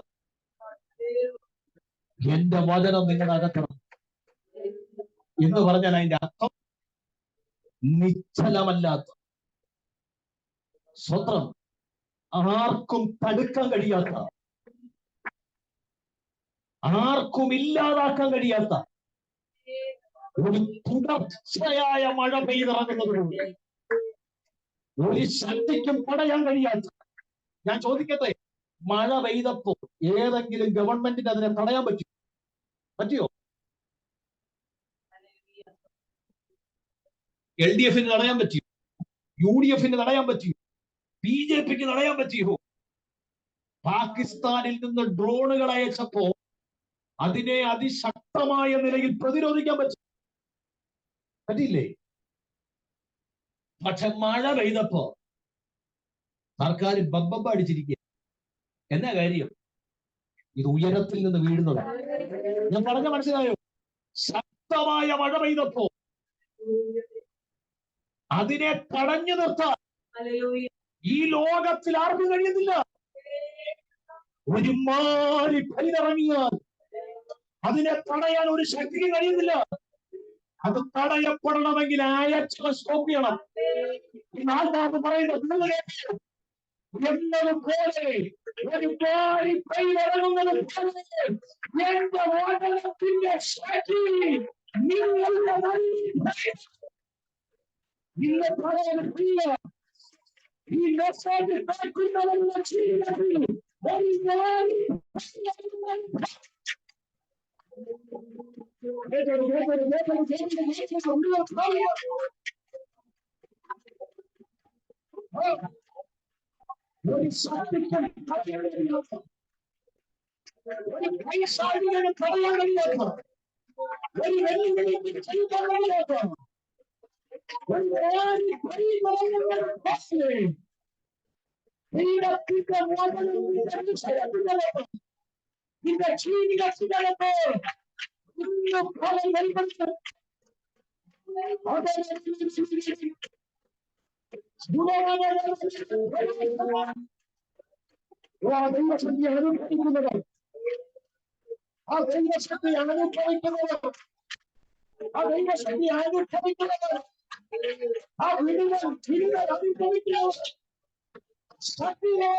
എന്റെ വചനം നിങ്ങളുടെ അകത്തണം എന്ന് പറഞ്ഞാൽ അതിന്റെ അർത്ഥം നിശ്ചലമല്ലാത്ത, സ്വത്രം, ആർക്കും തടുക്കാൻ കഴിയാത്ത, ആർക്കും ഇല്ലാതാക്കാൻ കഴിയാത്ത ഒരു തുടർച്ചയായ മഴ പെയ്തിറങ്ങുന്നതിലൂടെ ഒരു ശക്തിക്കും തടയാൻ കഴിയാത്ത. ഞാൻ ചോദിക്കട്ടെ, മഴ പെയ്തപ്പോ ഏതെങ്കിലും ഗവൺമെന്റിന് അതിനെ തടയാൻ പറ്റിയോ? LDF തടയാൻ പറ്റിയോ? UDF തടയാൻ പറ്റിയോ? BJP തടയാൻ പറ്റിയോ? പാകിസ്ഥാനിൽ നിന്ന് ഡ്രോണുകൾ അയച്ചപ്പോ അതിനെ അതിശക്തമായ നിലയിൽ പ്രതിരോധിക്കാൻ പറ്റിയില്ലേ? പക്ഷെ മഴ പെയ്തപ്പോ സർക്കാർ ബബ്ബ അടിച്ചിരിക്കുക. എന്നാ കാര്യം? ഇത് ഉയരത്തിൽ നിന്ന് വീഴുന്നതാണ്. ഞാൻ പറഞ്ഞ മനസ്സിലായോ? ശക്തമായ മഴ പെയ്തപ്പോ അതിനെ തടഞ്ഞു നിർത്താൻ ഈ ലോകത്തിൽ ആർക്കും കഴിയുന്നില്ല. ഒരുമാതിരി പെയ്തിറങ്ങിയാൽ അതിനെ തടയാൻ ഒരു ശക്തിക്ക് കഴിയുന്നില്ല. അത് തടയപ്പെടണമെങ്കിൽ ആയച്ചനെ സ്റ്റോപ്പ് ചെയ്യണം. നാൽക്കാർക്ക് പറയുന്നത് എന്നതുപോലെ ഒരുപാട് പെയ്തിറങ്ങുന്നത് എന്റെ വാഹനത്തിന്റെ ശക്തി നിങ്ങളുടെ ഇന്ന് പറയാനില്ല. ഈ മെസ്സേജ് കേൾക്കുന്നവരുടെ ജീവിതത്തിൽ ഒരു ശക്തിക്കും കഴിയാത്ത, ഒരു പൈസാരികനും പറയാൻ കഴിയാത്ത, ഒരു വെല്ലുവിളിക്ക് ചെയ്യാൻ കഴിയാത്ത, ദൈവശക്തി അനുഭവിക്കുന്നത്, ആ ദൈവശക്തി അനുഭവിക്കുന്നത്, ആ ദൈവശക്തി അനുഭവിക്കുന്നത്, ആ വിടുതൽ അനുഭവിക്കുന്നത് ശക്തിയോ.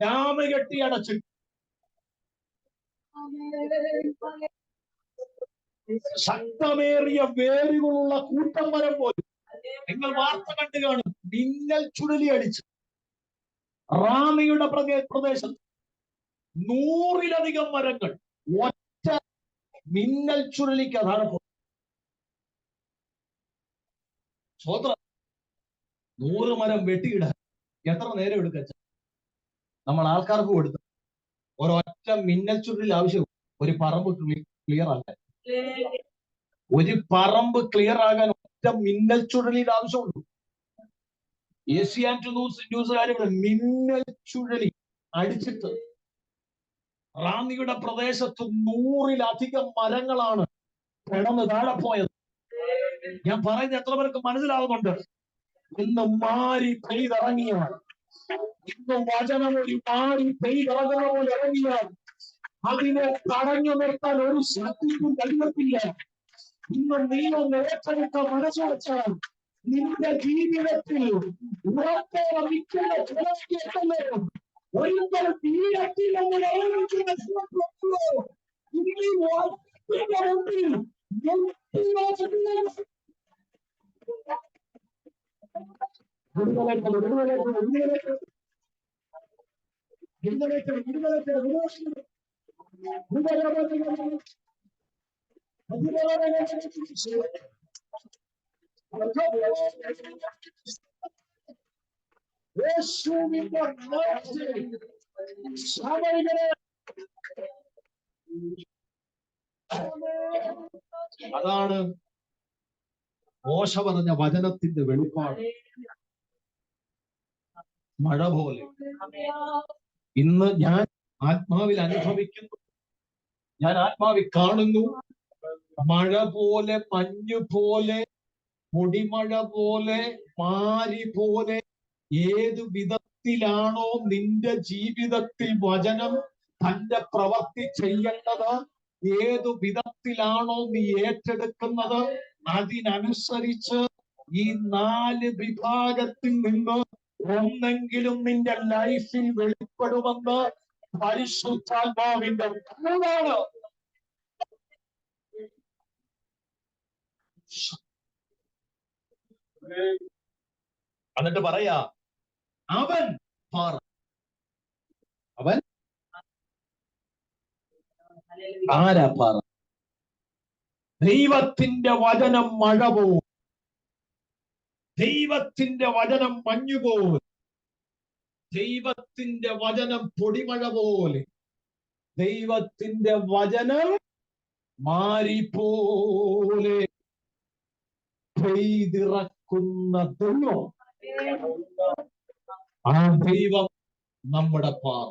ഡാമ് കെട്ടി അടച്ചു ശക്തമേറിയ വേരുകളുള്ള കൂട്ടം മരം പോലും. നിങ്ങൾ വാർത്ത കണ്ടു കാണും, മിന്നൽ ചുഴലി അടിച്ചു റാമിയുടെ പ്രദേശത്ത് 100-ലധികം മരങ്ങൾ ഒറ്റ മിന്നൽ ചുഴലിക്ക് അതാണ്. സ്വതന്ത്രം 100 മരം വെട്ടിയിടാൻ എത്ര നേരം എടുക്ക? നമ്മൾ ആൾക്കാർക്ക് കൊടുത്തു ഒരൊറ്റ മിന്നൽ ചുരുളിൽ ആവശ്യം. ഒരു പറമ്പ് ക്ലിയർ ആക്കാൻ, ഒരു പറമ്പ് ക്ലിയർ ആകാൻ ഒറ്റ മിന്നൽ ചുഴലിയുടെ ആവശ്യമുള്ളൂ. ഏഷ്യാനെറ്റ് ന്യൂസുകാർ മിന്നൽ ചുഴലി അടിച്ചിട്ട് റാന്നിയുടെ പ്രദേശത്ത് 100-ലധികം മരങ്ങളാണ് കിടന്ന് താഴെ പോയത്. ഞാൻ പറയുന്നത് എത്ര പേർക്ക് മനസ്സിലാവുന്നുണ്ട്? ഇന്ന് മാരി പെയ്തിറങ്ങിയാൽ, ഇന്ന് വചനം ഒരു മാരി പെയ്തിറങ്ങുന്ന പോലെ ഇറങ്ങിയാൽ അതിനെ തടഞ്ഞു നിർത്താൻ ഒരു ശക്തിക്കും കഴിയത്തില്ല. ഇന്ന് നീ ഒന്ന് ഏറ്റെടുത്ത മനസ്സുവെച്ചാൽ നിന്റെ ജീവിതത്തിൽ ഉറപ്പോടെ നിൽക്കുന്ന ചിലർക്കെത്തല്ലോ ഒരിക്കലും തീരത്തിലെന്ന് ഓർമ്മിക്കുന്ന ചിലർക്കുള്ളൂ. ഇനി മുമ്പിൽ അതാണ് മോശ പറഞ്ഞ വചനത്തിന്റെ വെളിപ്പാട്. മഴ പോലെ ഇന്ന് ഞാൻ ആത്മാവിൽ അനുഭവിക്കുന്നു, ഞാൻ ആത്മാവിൽ കാണുന്നു. മഴ പോലെ, മഞ്ഞു പോലെ, പൊടിമഴ പോലെ, മാരി പോലെ, ഏതു വിധത്തിലാണോ നിന്റെ ജീവിതത്തിൽ വചനം തന്റെ പ്രവൃത്തി ചെയ്യേണ്ടത്, ഏതു വിധത്തിലാണോ നീ ഏറ്റെടുക്കുന്നത്, അതിനനുസരിച്ച് ഈ 4 വിഭാഗത്തിൽ നിന്ന് ഒന്നെങ്കിലും നിന്റെ ലൈഫിൽ വെളിപ്പെടുമെന്ന് പരിശുദ്ധാത്മാവിന്റെ കഴിവാണ്. എന്നിട്ട് പറയാ, അവൻ പാറ, അവൻ ആരാ പാറ? ദൈവത്തിന്റെ വചനം മഴ പോൽ, ദൈവത്തിന്റെ വചനം മഞ്ഞുപോൽ, ദൈവത്തിന്റെ വചനം പൊടിമഴ പോലെ, ദൈവത്തിന്റെ വചനം മാരി പോലെ പെയ്തിറക്കുന്ന ദൈവം. ആ ദൈവം നമ്മുടെ പാറ.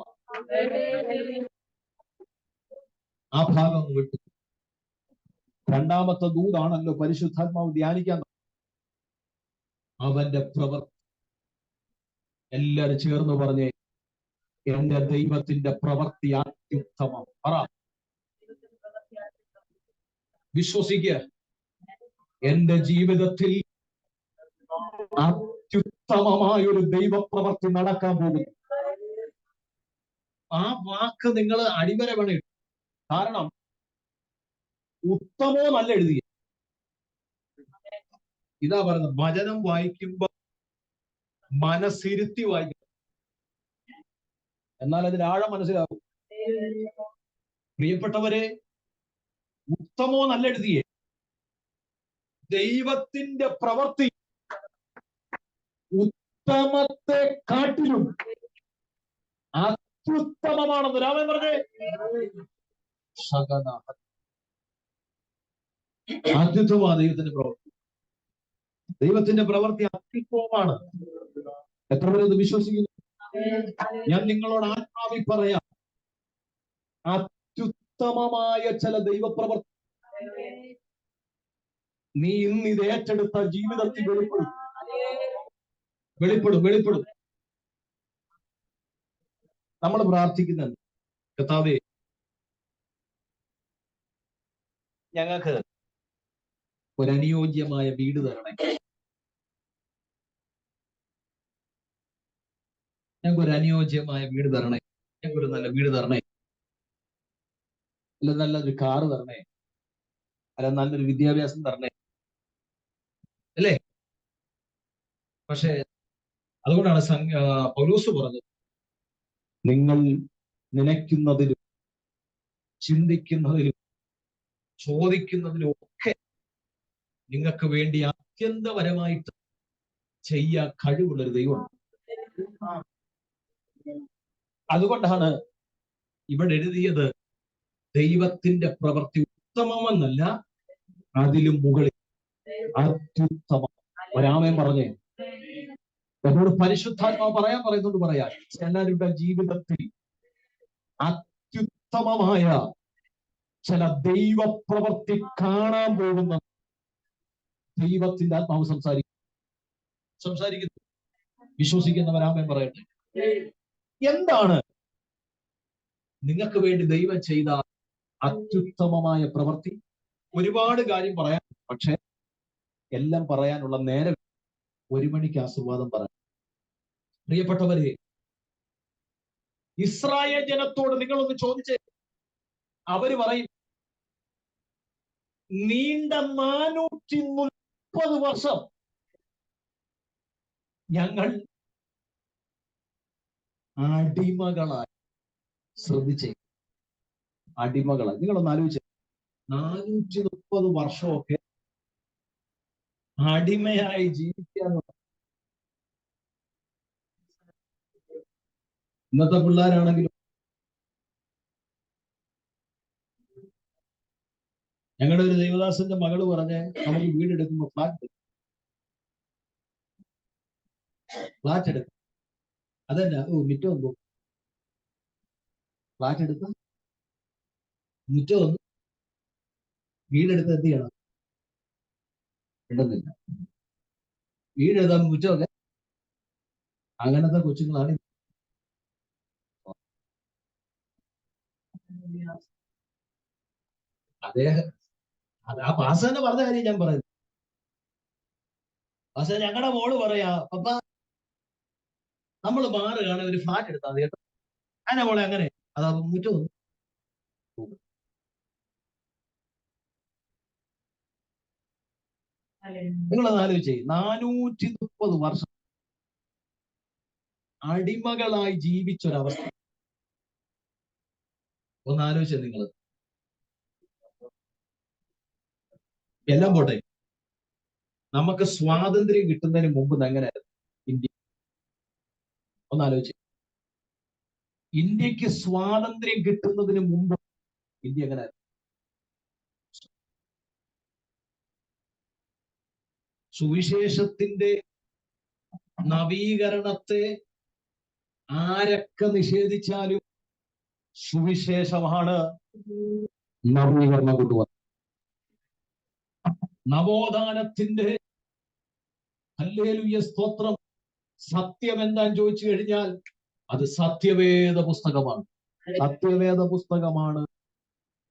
ആ ഭാഗം വിട്ടു. രണ്ടാമത്തെ ദൂതാണല്ലോ പരിശുദ്ധാത്മാവ് ധ്യാനിക്കാൻ. അവന്റെ പ്രവൃത്തി. എല്ലാരും ചേർന്ന് പറഞ്ഞേ, എന്റെ ദൈവത്തിന്റെ പ്രവൃത്തി അത്യുത്തമം. പറ, വിശ്വസിക്കുക. എന്റെ ജീവിതത്തിൽ അത്യുത്തമമായൊരു ദൈവപ്രവൃത്തി നടക്കാൻ പോകുന്നു. ആ വാക്ക് നിങ്ങൾ അടിവര വേണം. കാരണം ഉത്തമോ നല്ല എഴുതിയ. ഇതാ പറയുന്നത്, വചനം വായിക്കുമ്പോ മനസ്സിരുത്തി വായിക്കണം, എന്നാൽ അതിന് ആഴം മനസ്സിലാവും. പ്രിയപ്പെട്ടവരെ, ഉത്തമോ നല്ല എഴുതിയേ. ദൈവത്തിന്റെ പ്രവൃത്തി ഉത്തമത്തെ കാട്ടിലും അത്യുത്തമമാണെന്ന് രാമൻ പറഞ്ഞേ. അത്യുത്തമ ദൈവത്തിന്റെ പ്രവൃത്തി. ദൈവത്തിന്റെ പ്രവൃത്തി അത്യുത്തമമാണ്. എത്ര പേര് ഇത് വിശ്വസിക്കുന്നു? ഞാൻ നിങ്ങളോട് ആത്മാവിൽ പറയാം, അത്യുത്തമമായ ചില ദൈവപ്രവൃത്തി നീ ഇന്ന് ഇത് ഏറ്റെടുത്ത ജീവിതത്തിൽ വെളിപ്പെടും, വെളിപ്പെടും, വെളിപ്പെടും. നമ്മൾ പ്രാർത്ഥിക്കുന്നുണ്ട്, കർത്താവേ, ഞങ്ങൾക്ക് ഒരനുയോജ്യമായ വീട് തരണേ, ഞങ്ങൾക്ക് ഒരു അനുയോജ്യമായ വീട് തരണേ, ഞങ്ങൾക്കൊരു നല്ല വീട് തരണേ, അല്ല നല്ലൊരു കാറ് തരണേ, അല്ല നല്ലൊരു വിദ്യാഭ്യാസം തരണേ, അല്ലേ? പക്ഷെ അതുകൊണ്ടാണ് പൗലോസ് പറഞ്ഞത്, നിങ്ങൾ നനയ്ക്കുന്നതിലും ചിന്തിക്കുന്നതിലും ചോദിക്കുന്നതിലും ഒക്കെ നിങ്ങൾക്ക് വേണ്ടി അത്യന്തപരമായിട്ട് ചെയ്യാൻ കഴിവുള്ളൊരു ദൈവമാണ്. അതുകൊണ്ടാണ് ഇവിടെ എഴുതിയത് ദൈവത്തിന്റെ പ്രവൃത്തി ഉത്തമമെന്നല്ല, അതിലും മുകളിൽ അത്യുത്തമം. ഒരാമേൻ പറഞ്ഞേ. എന്നോട് പരിശുദ്ധാത്മാവ് പറയുന്നുണ്ട് പറയാൻ, ചിലരുടെ ജീവിതത്തിൽ അത്യുത്തമമായ ചില ദൈവപ്രവൃത്തി കാണാൻ പോകുന്ന ദൈവത്തിന്റെ ആത്മാവ് സംസാരിക്കുന്നു. വിശ്വസിക്കുന്നവരാമേൻ പറയട്ടെ. എന്താണ് നിങ്ങൾക്ക് വേണ്ടി ദൈവം ചെയ്ത അത്യുത്തമമായ പ്രവൃത്തി? ഒരുപാട് കാര്യം പറയാൻ, പക്ഷെ എല്ലാം പറയാനുള്ള നേരം 1 മണിക്ക് ആശീർവാദം പറയാം. പ്രിയപ്പെട്ടവരെ, ഇസ്രായേൽ ജനത്തോട് നിങ്ങളൊന്ന് ചോദിച്ചേ. അവര് പറയും, നീണ്ട 430 വർഷം ഞങ്ങൾ അടിമകളായി. ശ്രദ്ധിച്ചേ, അടിമകളായി. നിങ്ങളൊന്ന് ആലോചിച്ചേ, 430 വർഷമൊക്കെ അടിമയായി ജീവിക്കാന്ന്. ഇന്നത്തെ പിള്ളേരാണെങ്കിലും ഞങ്ങളുടെ ഒരു ദേവദാസന്റെ മകള് പറഞ്ഞ്, നമുക്ക് വീടെടുക്കുമ്പോ ഫ്ലാറ്റ് എടുക്കും. അതല്ല, മുറ്റം വന്നു ഫ്ലാറ്റ് എടുത്ത് മുറ്റം വന്നു വീടെടുത്ത് എന്ത് ചെയ്യണം? ഇടുന്നില്ല. വീടെടുത്താൽ മുറ്റമൊക്കെ അങ്ങനത്തെ കൊച്ചുങ്ങളാണ്. അദ്ദേഹം ആ പാസ തന്നെ പറഞ്ഞ കാര്യം ഞാൻ പറയുന്നത്. പക്ഷെ ഞങ്ങളുടെ മോള് പറയാ, പപ്പ നമ്മൾ മാറുകയാണ്, ഒരു ഫ്ലാറ്റ് എടുത്താൽ മതി കേട്ടോ. അതിനെ മോളെ അങ്ങനെ അതാ മുറ്റം. നിങ്ങളത് ആലോചിച്ചേ, 430 വർഷം അടിമകളായി ജീവിച്ചൊരവസ്ഥ ഒന്ന് ആലോചിച്ചേ നിങ്ങൾ. എല്ലാം പോട്ടെ, നമുക്ക് സ്വാതന്ത്ര്യം കിട്ടുന്നതിന് മുമ്പ് എങ്ങനെയായിരുന്നു ഇന്ത്യ? ഒന്ന് ആലോചിച്ചേ. ഇന്ത്യക്ക് സ്വാതന്ത്ര്യം കിട്ടുന്നതിന് മുമ്പ് ഇന്ത്യ എങ്ങനെയായിരുന്നു? സുവിശേഷത്തിന്റെ നവീകരണത്തെ ആരൊക്കെ നിഷേധിച്ചാലും സുവിശേഷമാണ് നവീകരണം കൊണ്ടുവന്നത്. നവോത്ഥാനത്തിന്റെ ഹല്ലേലൂയ സ്തോത്രം സത്യം എന്താന്ന് ചോദിച്ചു കഴിഞ്ഞാൽ അത് സത്യവേദ പുസ്തകമാണ്. സത്യവേദ പുസ്തകമാണ്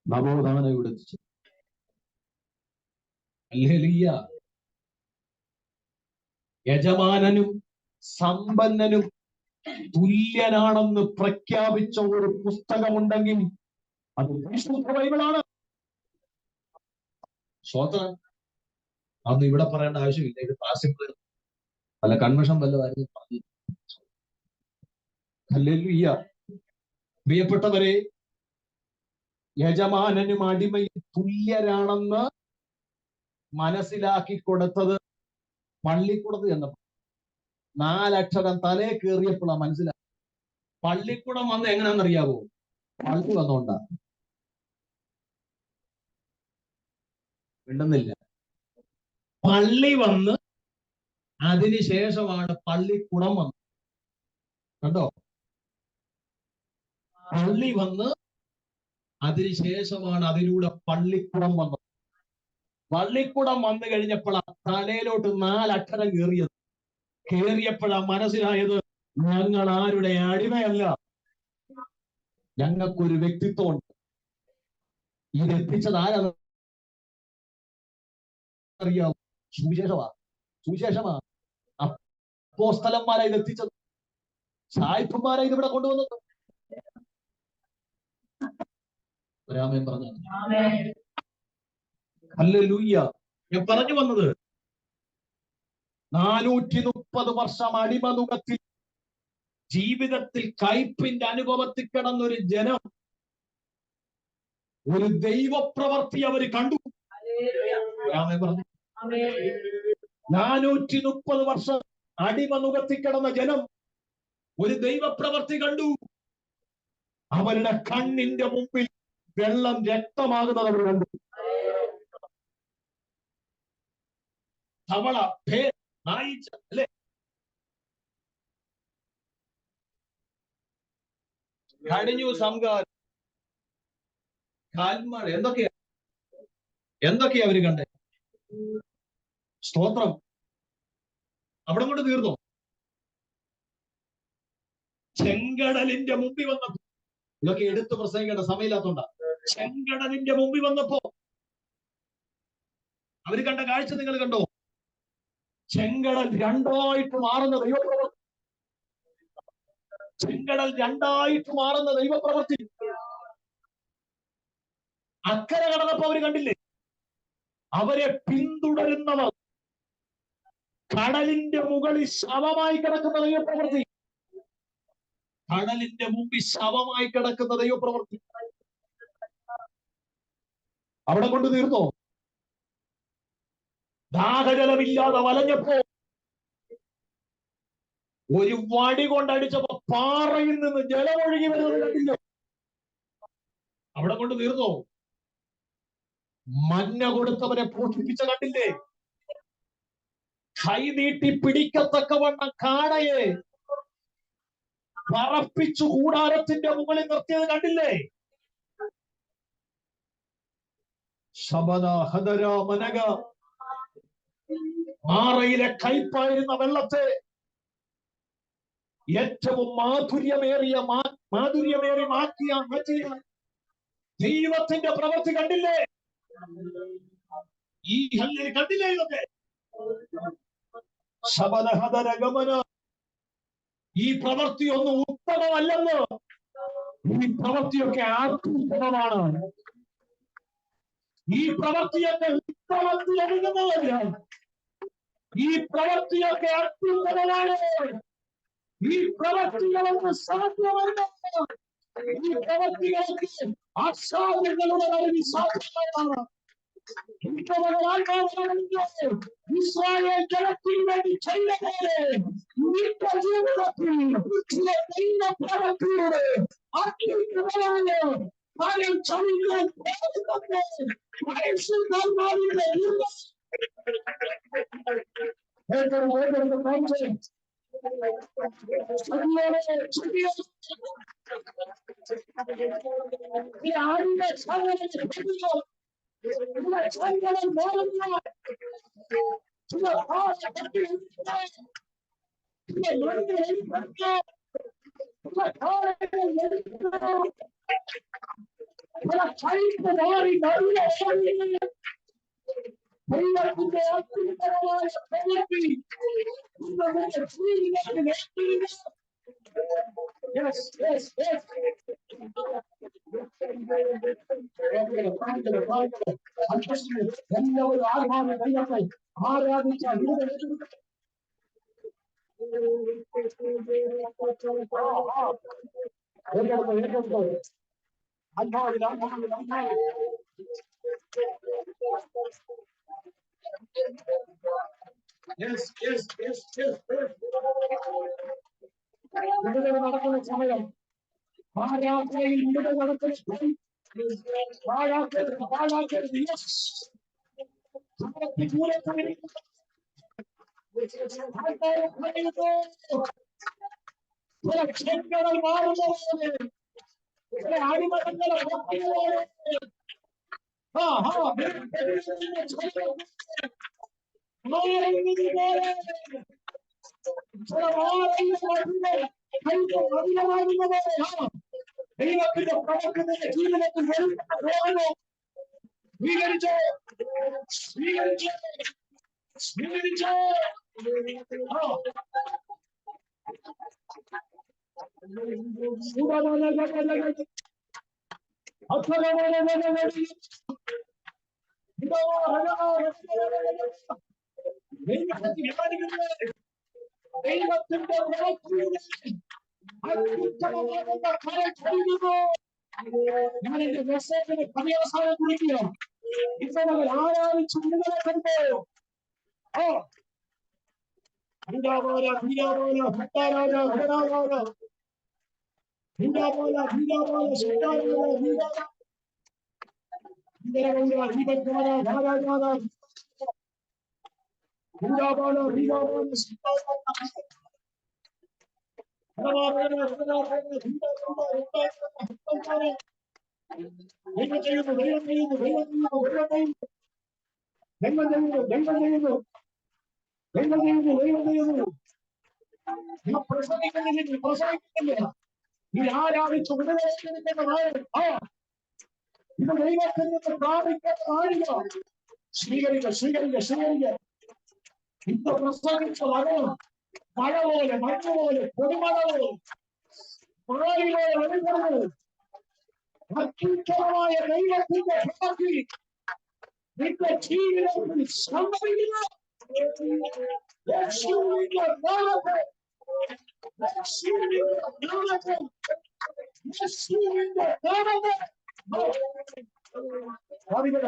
നവോത്ഥാനം ഇവിടെ എത്തിച്ചത്. ഹല്ലേലൂയ. യജമാനനും സമ്പന്നനും തുല്യനാണെന്ന് പ്രഖ്യാപിച്ച ഒരു പുസ്തകമുണ്ടെങ്കിൽ അത് വിശുദ്ധ ബൈബിളാണ്. സ്വതന്ത്രം അന്ന് ഇവിടെ പറയേണ്ട ആവശ്യമില്ല. ഇത് ക്ലാസ്സിൽ പല കൺവെൻഷൻ വല്ലതായിരുന്നു പറഞ്ഞു. ഹല്ലേലൂയ. പ്രിയപ്പെട്ടവരെ, യജമാനനും അടിമയും തുല്യരാണെന്ന് മനസ്സിലാക്കി കൊടുത്തത് പള്ളിക്കൂടത്ത് ചെന്നപ്പോൾ 4 അക്ഷരം തലേ കയറിയപ്പോഴാണ് മനസ്സിലാക്കി. പള്ളിക്കൂടം വന്ന് എങ്ങനെയാണെന്നറിയാവോ? പള്ളി വന്നോണ്ടാ. മിണ്ടുന്നില്ല. പള്ളി വന്ന് അതിനുശേഷമാണ് പള്ളിക്കൂടം വന്നത്. കണ്ടോ? പള്ളി വന്ന് അതിനുശേഷമാണ് അതിലൂടെ പള്ളിക്കൂടം വന്നത്. പള്ളിക്കൂടം വന്നു കഴിഞ്ഞപ്പോഴാണ് തലയിലോട്ട് 4 അക്ഷരം കയറിയപ്പോഴാണ് മനസ്സിലായത്, ഞങ്ങൾ ആരുടെ അടിമയല്ല, ഞങ്ങൾക്കൊരു വ്യക്തിത്വമുണ്ട്. ഇതെത്തിച്ചത് ആരാ അറിയാം? സുവിശേഷമാ. അപ്പോസ്തലന്മാരാ ഇതെത്തിച്ചത്. സായിപ്പന്മാരാ ഇതിവിടെ കൊണ്ടുവന്നത്. ഒരാമേൻ പറഞ്ഞു. ഹല്ലേലൂയ. ഞാൻ പറഞ്ഞു വന്നത്, 430 വർഷം അടിമനുഖത്തിൽ ജീവിതത്തിൽ കയ്പിന്റെ അനുഭവത്തിൽ കിടന്നൊരു ജനം ഒരു ദൈവപ്രവൃത്തി അവർ കണ്ടു. പറഞ്ഞു, 430 വർഷം അടിമനുഖത്തിൽ കിടന്ന ജനം ഒരു ദൈവപ്രവൃത്തി കണ്ടു. അവരുടെ കണ്ണിന്റെ മുമ്പിൽ വെള്ളം രക്തമാകുന്നത് അവർ കണ്ടു. തവള, നായിച്ച, അല്ലെ? കടിഞ്ഞു, സംഘാരം, കാൽമാർ, എന്തൊക്കെയാ അവര് കണ്ടേ? സ്തോത്രം. അവിടെ കൊണ്ട് തീർന്നു. ചെങ്കടലിന്റെ മുമ്പിൽ വന്നപ്പോ, ഇതൊക്കെ എടുത്ത് പ്രസംഗിക്കേണ്ട സമയമില്ലാത്തോണ്ട, ചെങ്കടലിന്റെ മുമ്പിൽ വന്നപ്പോ അവര് കണ്ട കാഴ്ച നിങ്ങൾ കണ്ടോ? ചെങ്കടൽ രണ്ടായിട്ട് മാറുന്ന ദൈവപ്രവൃത്തി. ചെങ്കടൽ രണ്ടായിട്ട് മാറുന്ന ദൈവപ്രവൃത്തി. അക്കരെ കടന്നപ്പോ അവര് കണ്ടില്ലേ? അവരെ പിന്തുടരുന്നവർ കടലിന്റെ മുകളിൽ ശവമായി കിടക്കുന്ന ദൈവപ്രവൃത്തി. കടലിന്റെ മുമ്പിൽ ശവമായി കിടക്കുന്ന ദൈവപ്രവൃത്തി. അവിടെ കൊണ്ട് തീർന്നോ? ദാഹജലമില്ലാതെ വലഞ്ഞപ്പോ ഒരു വടി കൊണ്ടടിച്ചപ്പോ പാറയിൽ നിന്ന് ജലമൊഴുകി വരുന്നത് കണ്ടില്ലേ? അവിടെ കൊണ്ട് തീർന്നോ? മഞ്ഞ കൊടുത്തവരെ പോഷിപ്പിച്ച കണ്ടില്ലേ? കൈ നീട്ടി പിടിക്കത്തക്കവണ്ണം കാടയെ പറപ്പിച്ചു കൂടാരത്തിന്റെ മുകളിൽ നിർത്തിയത് കണ്ടില്ലേ? ശബന ഹദര മനക, മാറയിലെ കയ്പായിരുന്ന വെള്ളത്തെ ഏറ്റവും മാധുര്യമേറി മാറ്റിയ ദൈവത്തിന്റെ പ്രവൃത്തി കണ്ടില്ലേ? ഈ കണ്ടില്ലേ? ഇതൊക്കെ ശബനഹദര ഗമന. ഈ പ്രവൃത്തി ഒന്നും ഉത്തമമല്ലെന്ന്. ഈ പ്രവൃത്തിയൊക്കെ അത്യുത്തമമാണ്. ഈ പ്രവൃത്തിയൊക്കെ ഉത്തമത്തിൽ ഒതുങ്ങുന്നതല്ല. ഈ പ്രവൃത്തിയൊക്കെ അത്യുത്തമമാണ്. ഈ പ്രവൃത്തികളൊന്നും സാധ്യമല്ല. ഈ പ്രവൃത്തികൾക്ക് അസാധ്യങ്ങളുടെ വരവിൽ സാധ്യമാണ്. ഇസ്രായേൽ ജനത്തിന് വേണ്ടി ചെയ്തപോലെ നിന്റെ ജീവിതത്തിൽ ചില ദൈവപ്രവൃത്തിയുടെ അത്യുത്തമമായ ഫലം ചൊരിയാൻ എല്ലാവരും ആത്മാവിനെ ദൈവത്തെ ആരാധിച്ചാൽ നടക്കുന്ന സമയം ആരാധനയിൽ ഇവിടെ നടക്കുന്ന ചെങ്കടൽ മാറുന്നപോലെ അടിമകളെ ദൈവത്തിന്റെ പ്രവർത്തനത്തിന്റെ ജീവിതത്തിൽ സ്വീകരിച്ചോ സ്വീകരിച്ചോ സ്വീകരിച്ചോ. ദൈവത്തിന്റെ ഞാൻ എന്റെ മെസ്സേജിന് പര്യവസാനം കുറിക്കുക. ഇപ്പൊ നമ്മൾ ആരാധിച്ചു നിങ്ങളെ കണ്ടോ? പ്രസംഗിക്കുന്നില്ല. ഈ ആരാധിച്ച് ഉപദേശിക്കുന്ന ഇത് ദൈവത്തിൽ നിന്ന് പ്രാപിക്കുന്ന സ്വീകരിക്കുക. ഇന്ന് പ്രസംഗിച്ചത് മഴ പോലെ, മഞ്ഞ പോലെ, പൊടിമഴ പോലെ, മഴയിലെ വെളിപ്പെടുന്നത് അത്യുത്തമമായ ദൈവത്തിന്റെ ഭക്തി നിന്റെ ജീവിതത്തിൽ സംഭവിക്കുന്ന യേശുവിന്റെ നാമത്തിൽ, യേശുവിന്റെ നാമത്തിൽ, യേശുവിന്റെ നാമത്തിൽ പാടുകട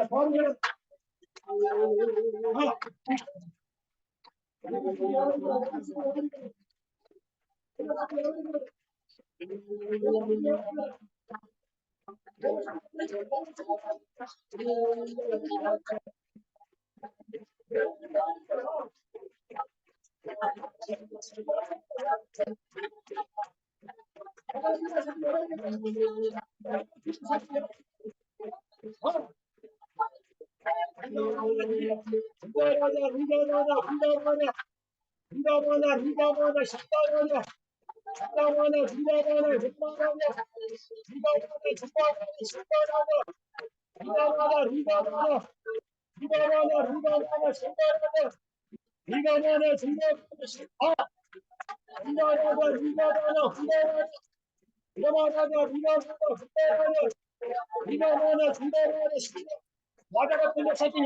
വാചകത്തിന്റെ ശക്തി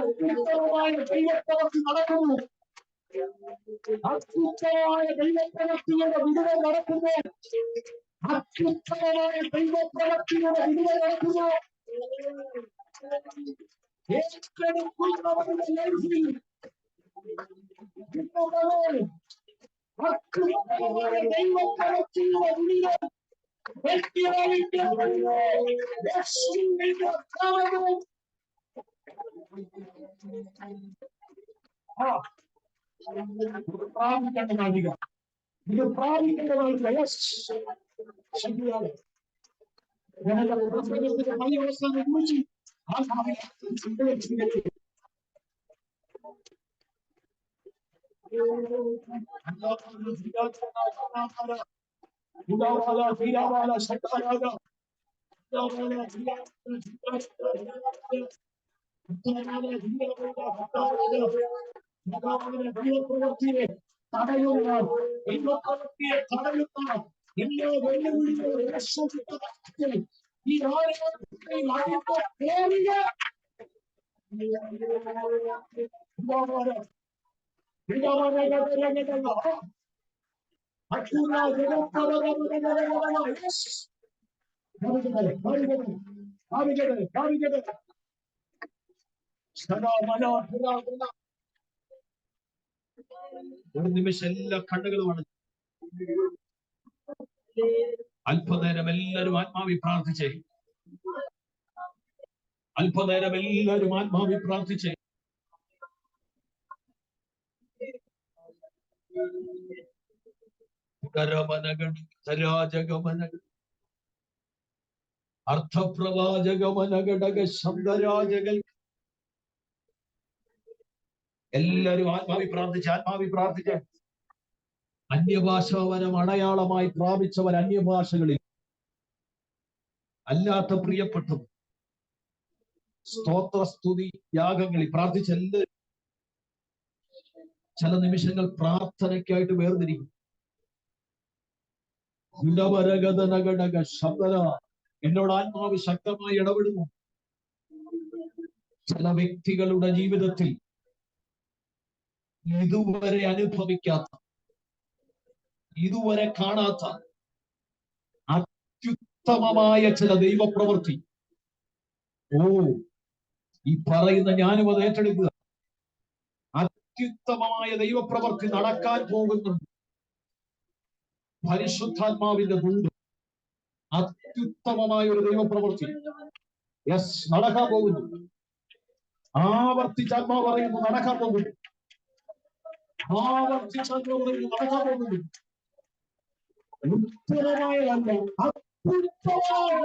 അത്യുത്തമമായ ദൈവപ്രവൃത്തി നടക്കുന്നു. അത്യുത്തമമായ ദൈവപ്രവൃത്തിയുടെ വിടുതൽ നടക്കുന്നു. അത്യുത്തമമായ ദൈവപ്രവൃത്തിയുടെ വിടുതൽ നടക്കുന്നു. ഏറ്റെടുക്കുന്നവരുടെ ലൈഫിൽ അത്യുത്തമമായ ദൈവപ്രവൃത്തിയുടെ വിടുതൽ പ്രാപിക്കേണ്ട നാഴിക. ഇത് പ്രാപിക്കേണ്ട നാഴിക. ശരിയാണ്. പ്രസംഗത്തിന്റെ വലിയ അവസ്ഥ നിർമ്മിച്ച് ആ സമയത്ത് ദൈവപ്രവൃത്തിയെ തടയുന്ന എല്ലാ വെല്ലുവിളികളും ഈ ഒരു നിമിഷം എല്ലാ കണ്ണുകളുമാണ്. അല്പനേരം എല്ലാവരും ആത്മാവി പ്രാർത്ഥിച്ചേ. അല്പനേരം എല്ലാവരും ആത്മാവി പ്രാർത്ഥിച്ചേ. അർത്ഥപ്രവാചകമനഘടക ശബ്ദരാജകൾ എല്ലാവരും ആത്മാവി പ്രാർത്ഥിച്ച് അന്യഭാഷാവനം അടയാളമായി പ്രാപിച്ചവർ അന്യഭാഷകളിൽ അല്ലാത്ത പ്രിയപ്പെട്ടു സ്തോത്രസ്തുതി യാഗങ്ങളിൽ പ്രാർത്ഥിച്ചെല്ലാവരും ചില നിമിഷങ്ങൾ പ്രാർത്ഥനയ്ക്കായിട്ട് വേർതിരിക്കും. ശബ്ദന എന്നോട് ആത്മാവ് ശക്തമായി ഇടപെടുന്നു. ചില വ്യക്തികളുടെ ജീവിതത്തിൽ ഇതുവരെ അനുഭവിക്കാത്ത, ഇതുവരെ കാണാത്ത അത്യുത്തമമായ ചില ദൈവപ്രവൃത്തി ഈ പറയുന്ന ഞാനും അത് ഏറ്റെടുക്കുക. അത്യുത്തമമായ ദൈവപ്രവൃത്തി നടക്കാൻ പോകുന്നുണ്ട്. പരിശുദ്ധാത്മാവിന്റെ മുണ്ട് അത്യുത്തമമായ ഒരു ദൈവപ്രവൃത്തി നടക്കാൻ പോകുന്നു. ആവർത്തിച്ച് ആത്മാവ് പറയുന്നു നടക്കാൻ പോകുന്നു. ആവർത്തിച്ച് ആത്മാവ് പറയുന്നു നടക്കാൻ പോകുന്നു. ഉത്തമമായതല്ല, അത്യുത്തമമായ.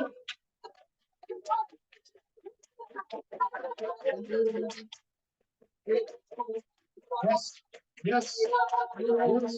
Yes, yes, yes.